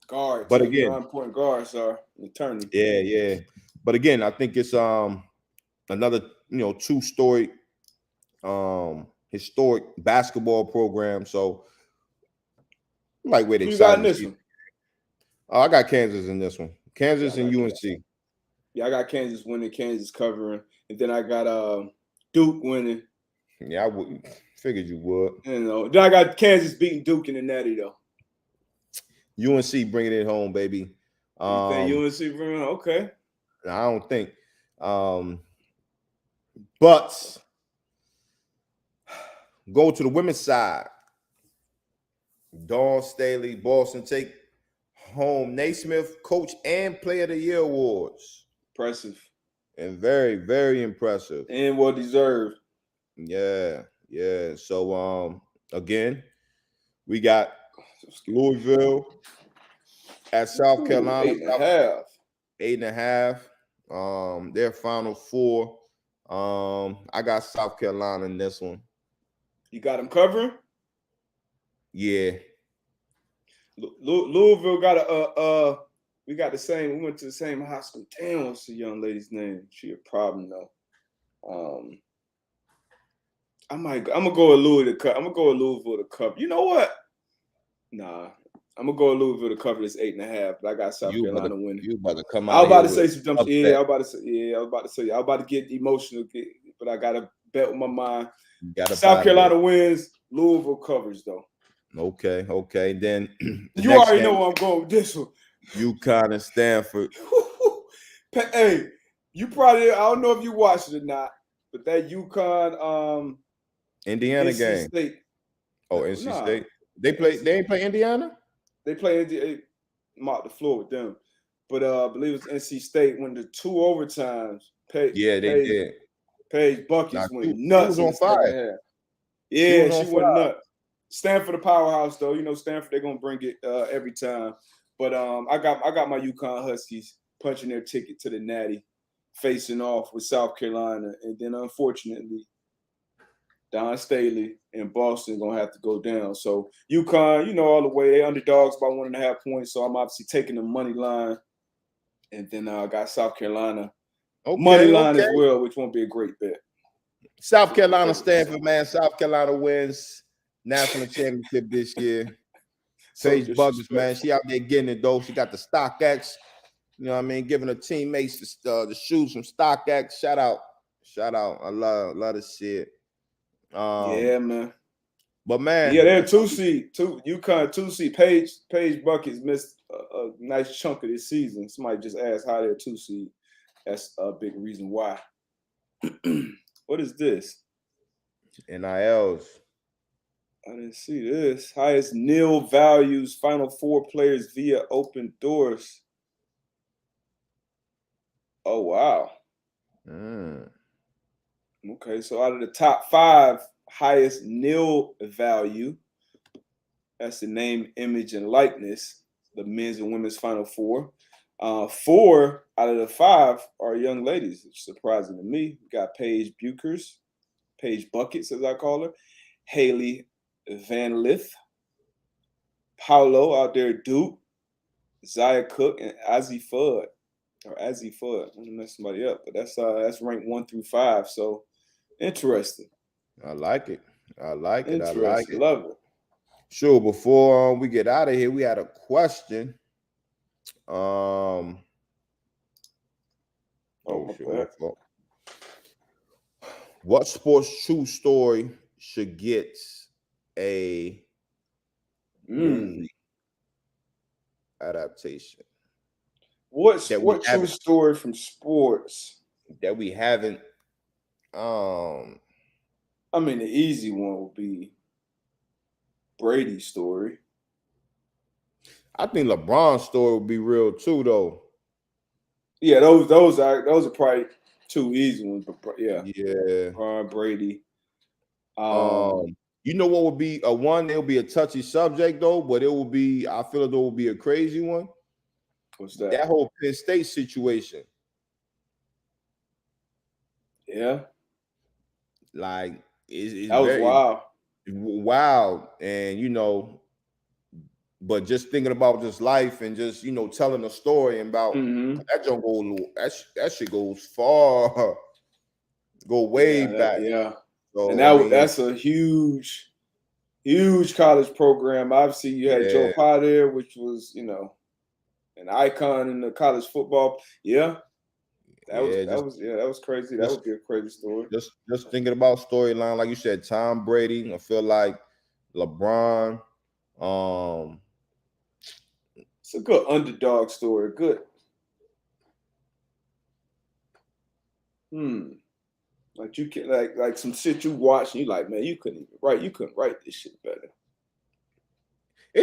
guards. But again, 9-point guards are returning. Yeah. But again, I think it's another two-story historic basketball program. So like where they got in this one? I got Kansas in this one. Kansas and UNC. Kansas. Yeah, I got Kansas winning, Kansas covering, and then I got Duke winning. Yeah, I figured you would. Then I got Kansas beating Duke in the Natty though. UNC bringing it home, baby. UNC bringing it home? Okay. I don't think. But go to the women's side. Dawn Staley, Boston take home Naismith Coach and Player of the Year awards. Impressive. And very, very impressive. And well deserved. Yeah. So again, we got Louisville at South Carolina. 8.5. 8.5. Their Final Four. I got South Carolina in this one. You got them covering? Yeah. Louisville got we got the same. We went to the same high school. Damn, what's the young lady's name? She a problem though. I'm gonna go with Louisville to cover. I'm gonna go with Louisville to cover. You know what? Nah, I'm gonna go with Louisville to cover this 8.5. But I got South Carolina winning. You about to come out? I was about to say some dumb. Yeah, I was about to get emotional, but I gotta bet with my mind. South Carolina wins. Louisville covers though. Okay. Then you already know where I'm going with this one. UConn and Stanford. Hey, you probably, I don't know if you watched it or not, but that UConn Indiana NC game. State. Oh, NC State. They ain't play Indiana? They play Indiana. Mopped the floor with them. But I believe it was NC State won the 2 overtimes. They did. Paige Buckets went nuts. She was on fire. Yeah, she went nuts. Stanford, the powerhouse, though. You know, Stanford, they're gonna bring it every time. But I got my UConn Huskies punching their ticket to the Natty, facing off with South Carolina, and then unfortunately, Don Staley and Boston gonna have to go down. So UConn, all the way, they underdogs by 1.5 points. So I'm obviously taking the money line. And then I got South Carolina money line as well, which won't be a great bet. South Carolina, Stanford, man. South Carolina wins national championship this year. Paige Buggers, man. She out there getting it, though. She got the StockX. You know what I mean? Giving her teammates the shoes from StockX. Shout out. I love the shit. Yeah, man. But, man. Yeah, they're 2 seed. UConn 2 seed. Paige Buckets missed a nice chunk of this season. Somebody just asked how they're 2 seed. That's a big reason why. What is this? NILs. I didn't see this. Highest nil values, Final Four players via open doors. Oh, wow. Okay, so out of the top 5 highest nil value, that's the name, image, and likeness, the men's and women's Final Four. 4 out of the 5 are young ladies, which is surprising to me. We got Paige Buckets, as I call her, Haley Van Lith, Paolo out there at Duke, Zaya Cook, and Azzy Fudd. I'm gonna mess somebody up, but that's ranked 1 through 5. So interesting. I like it. Love it. Sure. Before we get out of here, we had a question. What sports true story should get a movie adaptation? What true story from sports that we haven't? I mean, the easy one would be Brady's story. I think LeBron's story would be real too, though. Yeah, those are probably 2 easy ones, but yeah. LeBron, Brady. You know what would be a one? It'll be a touchy subject though, but it will be. I feel it will be a crazy one. What's that? That whole Penn State situation. Yeah. Like it's that was wild. Wild, and but just thinking about just life and just telling a story about that don't go that shit goes far, go way back. So, and that's a huge college program. Obviously, you had Joe Potter, which was an icon in the college football. That was crazy. That would be a crazy story. Just thinking about storyline, like you said, Tom Brady. I feel like LeBron. It's a good underdog story. Good. Like you can like some shit you watch and you like, man, you couldn't write this shit better. I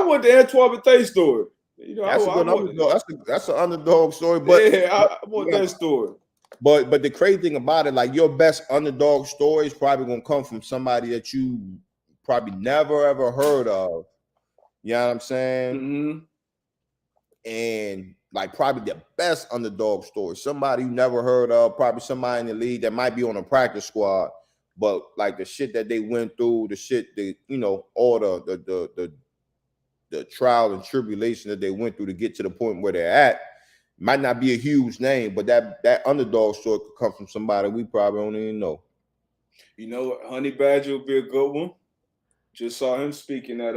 want the Antoine Bethea story. That's a good underdog. That's an underdog story, but I want that story. But the crazy thing about it, like your best underdog story is probably gonna come from somebody that you probably never ever heard of. You know what I'm saying? And like probably the best underdog story, somebody you never heard of, probably somebody in the league that might be on a practice squad, but like the shit that they went through, the shit all the trial and tribulation that they went through to get to the point where they're at, might not be a huge name, but that underdog story could come from somebody we probably don't even know. Honey Badger would be a good one. Just saw him speaking at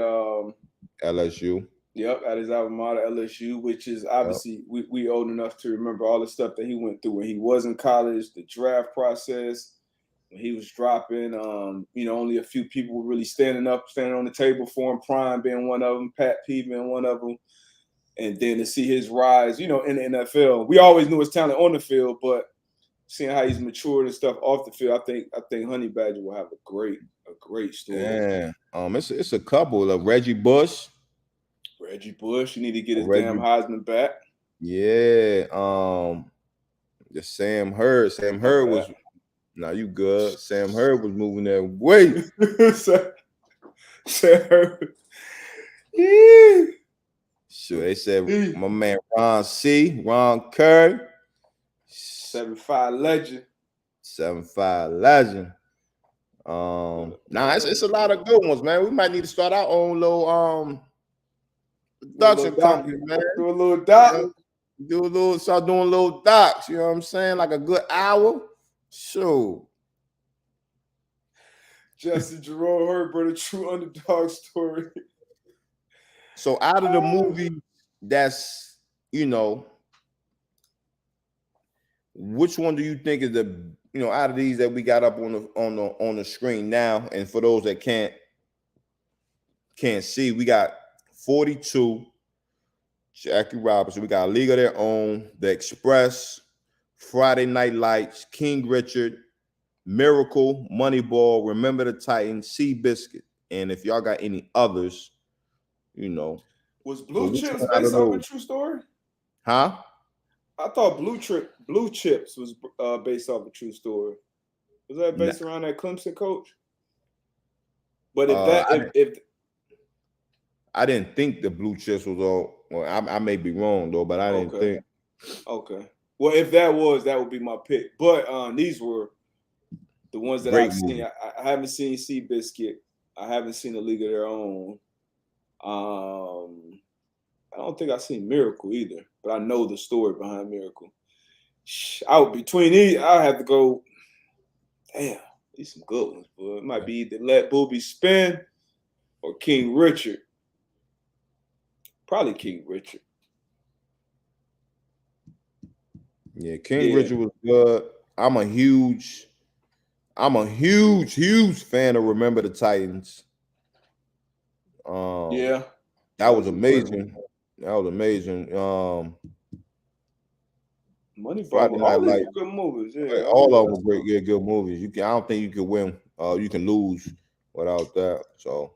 LSU. Yep, at his alma mater, LSU, which is obviously we old enough to remember all the stuff that he went through when he was in college, the draft process, when he was dropping. Only a few people were really standing on the table for him, Prime being one of them, Pat P being one of them. And then to see his rise, in the NFL. We always knew his talent on the field, but seeing how he's matured and stuff off the field, I think Honey Badger will have a great story. Yeah. It's a couple of Reggie Bush. You need to get his damn Heisman back. Yeah. The Sam Hurd. Sam Hurd was you good. Sam Hurd was moving that way. Sam Hurd. Sure, they said my man Ron Curry. 7'5" legend. 7'5" legend. It's a lot of good ones, man. We might need to start our own little production company, man. Do a little doc. Start doing little docs. You know what I'm saying? Like a good hour. Sure. Justin Jerome Herbert, a true underdog story. So out of the movie, that's which one do you think is the out of these that we got up on the screen now? And for those that can't see, we got 42. Jackie Robinson. We got A League of Their Own, The Express, Friday Night Lights, King Richard, Miracle, Moneyball, Remember the Titans, Seabiscuit. And if y'all got any others, was Blue Chips based off a true story? Huh? I thought Blue Chips was based off a true story. Was that based around that Clemson coach? But if I didn't think the Blue Chips was all. Well, I may be wrong though, but I didn't think. Okay. Well, if that would be my pick. But these were the ones that I've seen. I haven't seen Seabiscuit. I haven't seen A League of Their Own. I don't think I've seen Miracle either, but I know the story behind Miracle. Between these, I have to go. Damn, these some good ones, boy. It might be either Let Booby Spin or King Richard. Probably King Richard. Yeah, King Richard was good. I'm a huge fan of Remember the Titans. That was amazing. Moneyball, all these are good movies. Yeah, all of them were great, good movies. I don't think you can win. You can lose without that. So.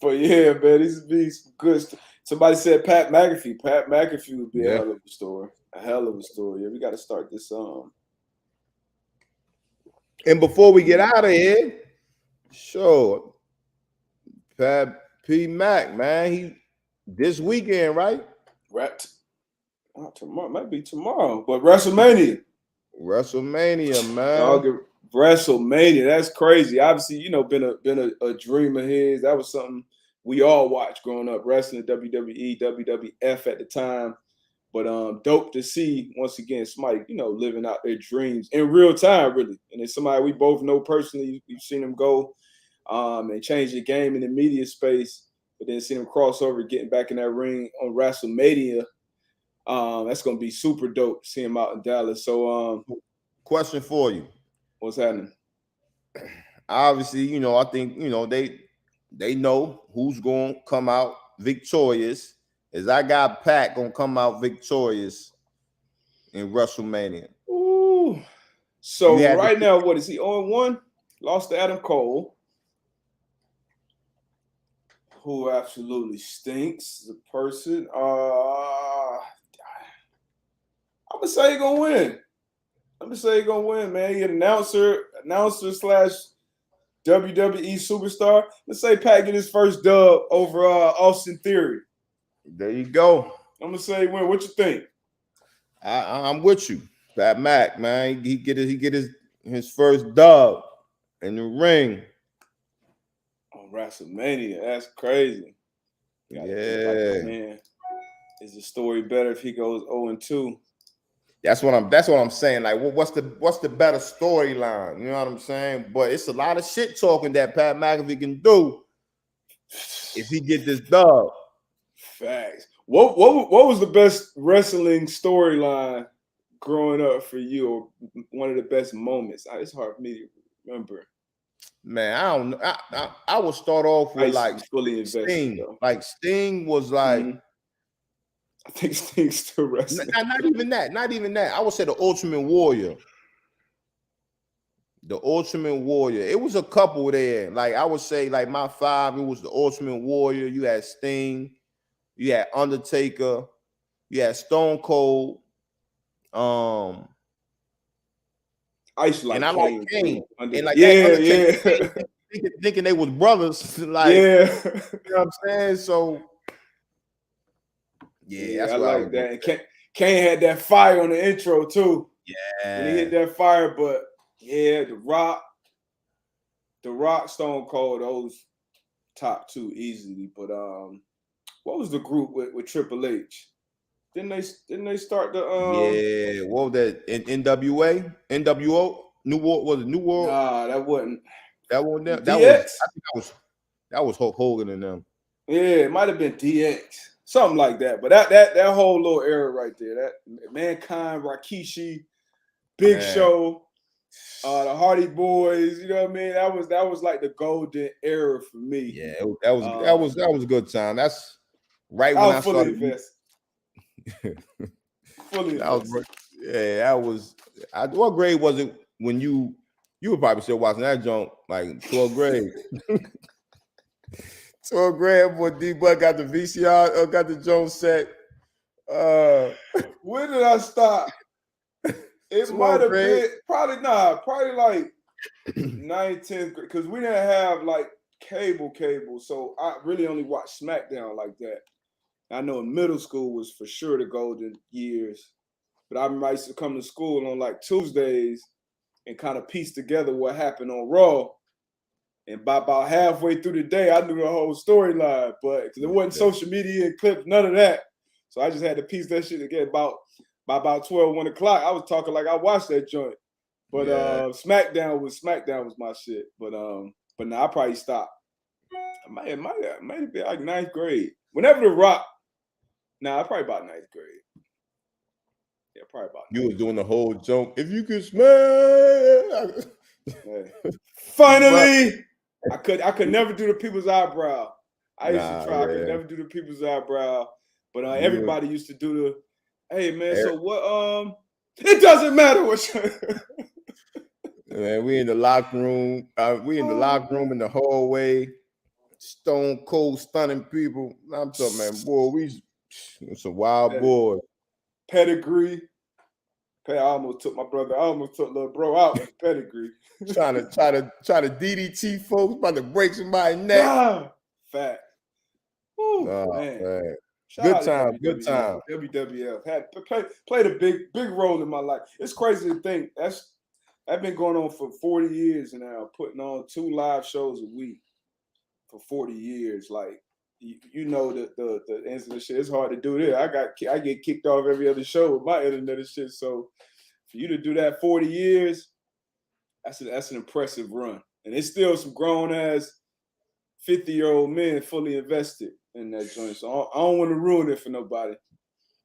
But yeah, man, these be some good. Somebody said Pat McAfee. Pat McAfee would be a hell of a story. A hell of a story. Yeah, we got to start this And before we get out of here, sure, Pat P. Mac, man, he this weekend, right? Tomorrow might be tomorrow, but WrestleMania, man. WrestleMania, that's crazy. Obviously, been a dream of his. That was something we all watched growing up, wrestling, WWE, WWF at the time. But dope to see once again somebody, living out their dreams in real time, really. And it's somebody we both know personally. We've seen him go and change the game in the media space, but then see him cross over, getting back in that ring on WrestleMania. That's gonna be super dope to see him out in Dallas. So question for you. What's happening? Obviously, I think they know who's going to come out victorious. Is I got Pat going to come out victorious in WrestleMania. Ooh. So right now, what is he? 0-1? Lost to Adam Cole, who absolutely stinks as a person. I'm gonna say he's gonna win. Man. He an announcer / WWE superstar. Let's say Pat get his first dub over Austin Theory. There you go. I'm gonna say win. What you think? I'm with you, Pat Mac, man. He get his first dub in the ring on WrestleMania. That's crazy. Yeah, man. Is the story better if he goes 0-2? That's what I'm saying. Like, what's the better storyline? You know what I'm saying? But it's a lot of shit talking that Pat McAfee can do if he get this dub. Facts. What was the best wrestling storyline growing up for you, or one of the best moments? It's hard for me to remember. Man, I don't know. I would start off with like fully invested, Sting. Though. Like Sting was like. Mm-hmm. I think Sting's still wrestling. Not even that. I would say the Ultimate Warrior. The Ultimate Warrior. It was a couple there. Like I would say, like my 5, it was the Ultimate Warrior. You had Sting, you had Undertaker, you had Stone Cold. I used to like and I like Kane. And like yeah. Thinking they was brothers. Like, yeah. You know what I'm saying? So Yeah, that's I what I like was. that. And Kane had that fire on the intro too. Yeah, When he hit that fire, but yeah, The Rock, Stone Cold, those top two easily. But what was the group with Triple H? Didn't they start the yeah. What was that? NWA, NWO, New World, was it New World? Nah, that wasn't. That one there. That was. DX? I think that was Hulk Hogan and them. Yeah, it might have been DX, something like that. But that whole little era right there, that Mankind, Rikishi, Big Show, the Hardy Boys. You know what I mean? That was like the golden era for me. Yeah, that was a good time. That's right when I fully started. invested. Fully invested. Yeah, that was. What grade was it when you were probably still watching that junk, like 12th grade? 12th grade, boy, D-Buck got the VCR, got the Jones set. When did I stop? It might have been probably like 9th, 10th grade, because we didn't have like cable, so I really only watched SmackDown like that. I know in middle school was for sure the golden years, but I remember I used to come to school on like Tuesdays and kind of piece together what happened on Raw. And by about halfway through the day, I knew the whole storyline, but because there wasn't social media and clips, none of that. So I just had to piece that shit together by about 12, 1 o'clock. I was talking like I watched that joint. But SmackDown was my shit. But now I probably stopped. It might have been like 9th grade. Whenever The Rock, probably about 9th grade. Yeah, probably about. You was doing the whole joke. If you could smell. Finally, I could never do the people's eyebrow. I used to try. I could never do the people's eyebrow. But everybody used to do the. Hey man, so what? It doesn't matter what. Man, we in the locker room. In the hallway. Stone cold stunning people. I'm talking, man, boy, we some wild boys. Pedigree. I almost took little bro out with Pedigree. trying to DDT folks, about to break somebody's neck. Fat. Man. Good time. WWF had played a big role in my life. It's crazy to think that's been going on for 40 years now, putting on 2 live shows a week for 40 years. Like you know the internet shit. It's hard to do this. I get kicked off every other show with my internet and shit. So for you to do that 40 years, that's an impressive run. And it's still some grown ass 50-year-old men fully invested in that joint. So I don't want to ruin it for nobody.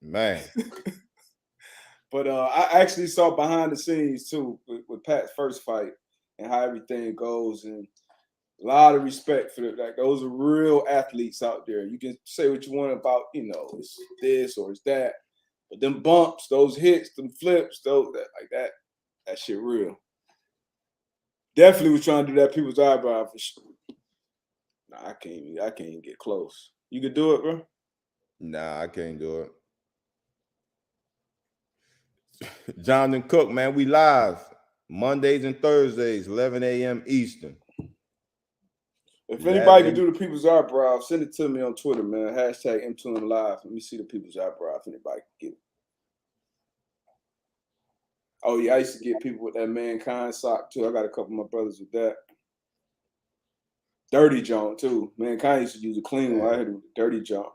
Man. But I actually saw behind the scenes too with Pat's first fight and how everything goes, and a lot of respect for that. Like, those are real athletes out there. You can say what you want about, it's this or it's that, but them bumps, those hits, them flips, that shit real. Definitely was trying to do that people's eyebrow for sure. Nah, I can't even get close. You could do it, bro? Nah, I can't do it. Jonathan Cook, man, we live Mondays and Thursdays, 11 a.m. Eastern. If anybody can do the people's eyebrow, send it to me on Twitter, man. Hashtag M2M Live. Let me see the people's eyebrow if anybody can get it. Oh, yeah, I used to get people with that Mankind sock, too. I got a couple of my brothers with that. Dirty John, too. Mankind used to use a clean one. I had a dirty John.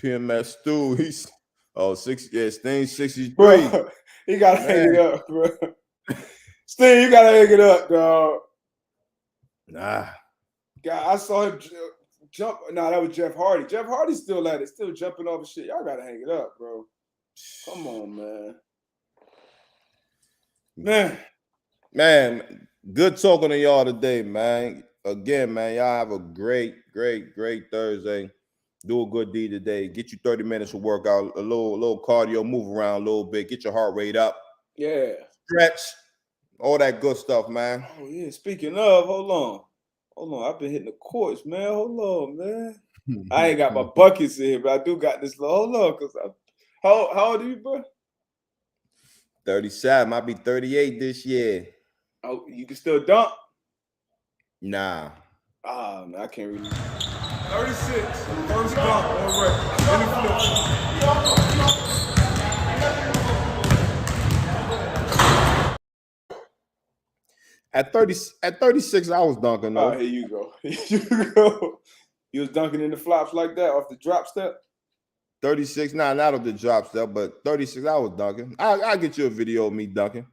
PMS Stu, he's 63. Bro, he got to hang it up, bro. Sting, you got to hang it up, dog. Nah. God, I saw him jump. Nah, that was Jeff Hardy. Jeff Hardy's still at it, still jumping off the shit. Y'all got to hang it up, bro. Come on, man. Man, good talking to y'all today, man. Again, man, y'all have a great Thursday. Do a good deed today. Get you 30 minutes of workout, a little cardio, move around a little bit, get your heart rate up. Yeah. Stretch, all that good stuff, man. Oh, yeah. Speaking of, hold on. I've been hitting the courts, man. Hold on, man. I ain't got my buckets in here, but I do got this. Hold on, because how old are you, bro? 37. Might be 38 this year. Oh, you can still dunk? Nah. Man, I can't really. 36, first dunk on record. Let me flip. At 36, I was dunking though. Oh, here you go. Here you go. You was dunking in the flops like that off the drop step? 36, not off the drop step, but 36, I was dunking. I'll get you a video of me dunking.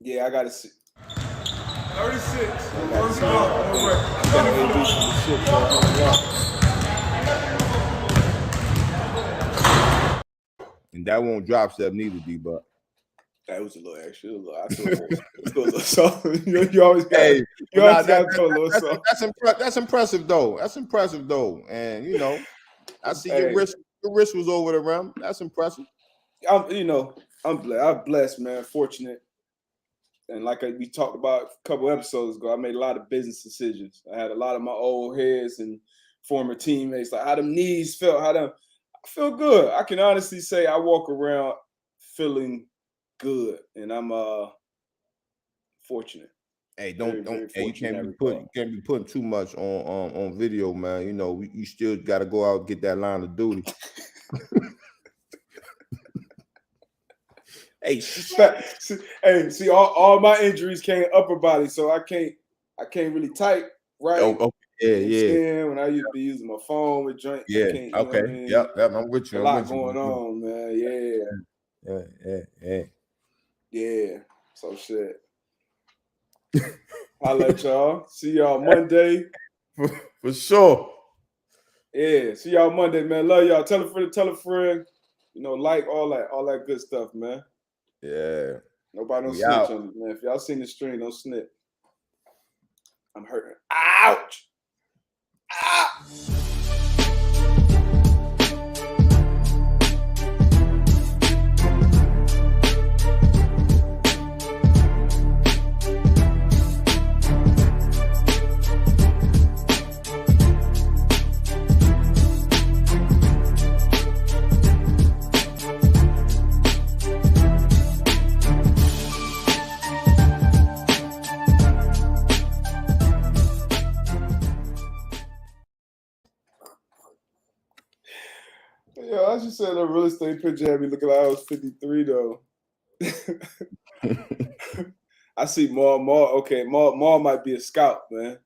Yeah, I got to see. 36, first dunk on record. And that won't drop step neither, D-Buck. That was a little extra. A little soft. You always got to throw a little soft. That's impressive though. That's impressive though. And you know, I see your wrist was over the rim. That's impressive. I'm blessed, man. Fortunate. And like we talked about a couple episodes ago, I made a lot of business decisions. I had a lot of my old heads and former teammates, like how them knees felt, I feel good. I can honestly say I walk around feeling good, and I'm fortunate. Hey, you can't be putting too much on video, man. You know, you still got to go out and get that line of duty. Hey, see, all my injuries came upper body, so I can't really type right. Oh, yeah. When I used to be using my phone with joint, yeah, okay, I mean? Yep, I'm with you. A lot going on, man. Yeah. So shit. I'll let y'all. See y'all Monday. For sure. Yeah, see y'all Monday, man. Love y'all. Tell a friend. You know, like all that good stuff, man. Yeah. Nobody don't snitch on me, man. If y'all seen the stream, don't snitch. I'm hurting. Ouch! Ah! Yo, I just said a real estate picture had me looking like I was 53 though. I see Maul. Okay, Maul might be a scout, man.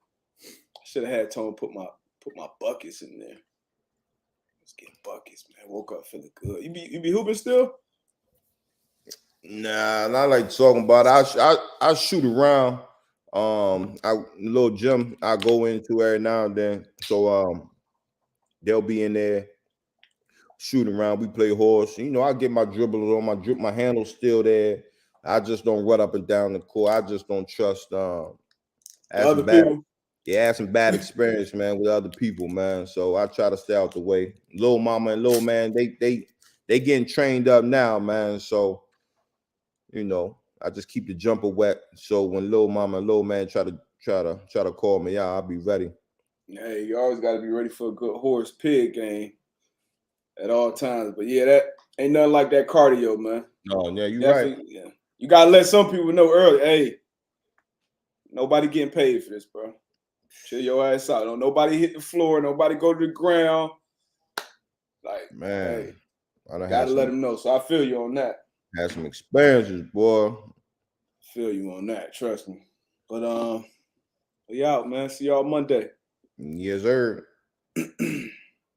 I should have had Tone put my buckets in there. Let's get buckets, man. Woke up feeling good. You be hooping still? Nah, not like talking about it. I shoot around. Little gym I go into every now and then. So they'll be in there shooting around. We play horse. You know, I get my dribble on, my handle's still there. I just don't run up and down the court. I just don't trust other people. Yeah, I had some bad experience, man, with other people, man. So I try to stay out the way. Little mama and little man, they getting trained up now, man. So, you know, I just keep the jumper wet. So when little mama and little man try to call me out, I'll be ready. Hey, you always got to be ready for a good horse pig game at all times. But yeah, that ain't nothing like that cardio, man. No, yeah, you're right. Yeah. You gotta let some people know early. Hey, nobody getting paid for this, bro. Chill your ass out. Don't nobody hit the floor. Nobody go to the ground. Like, man, hey, gotta let them know. So I feel you on that. Had some experiences, boy. Feel you on that. Trust me. But we out, man. See y'all Monday. Yes, sir.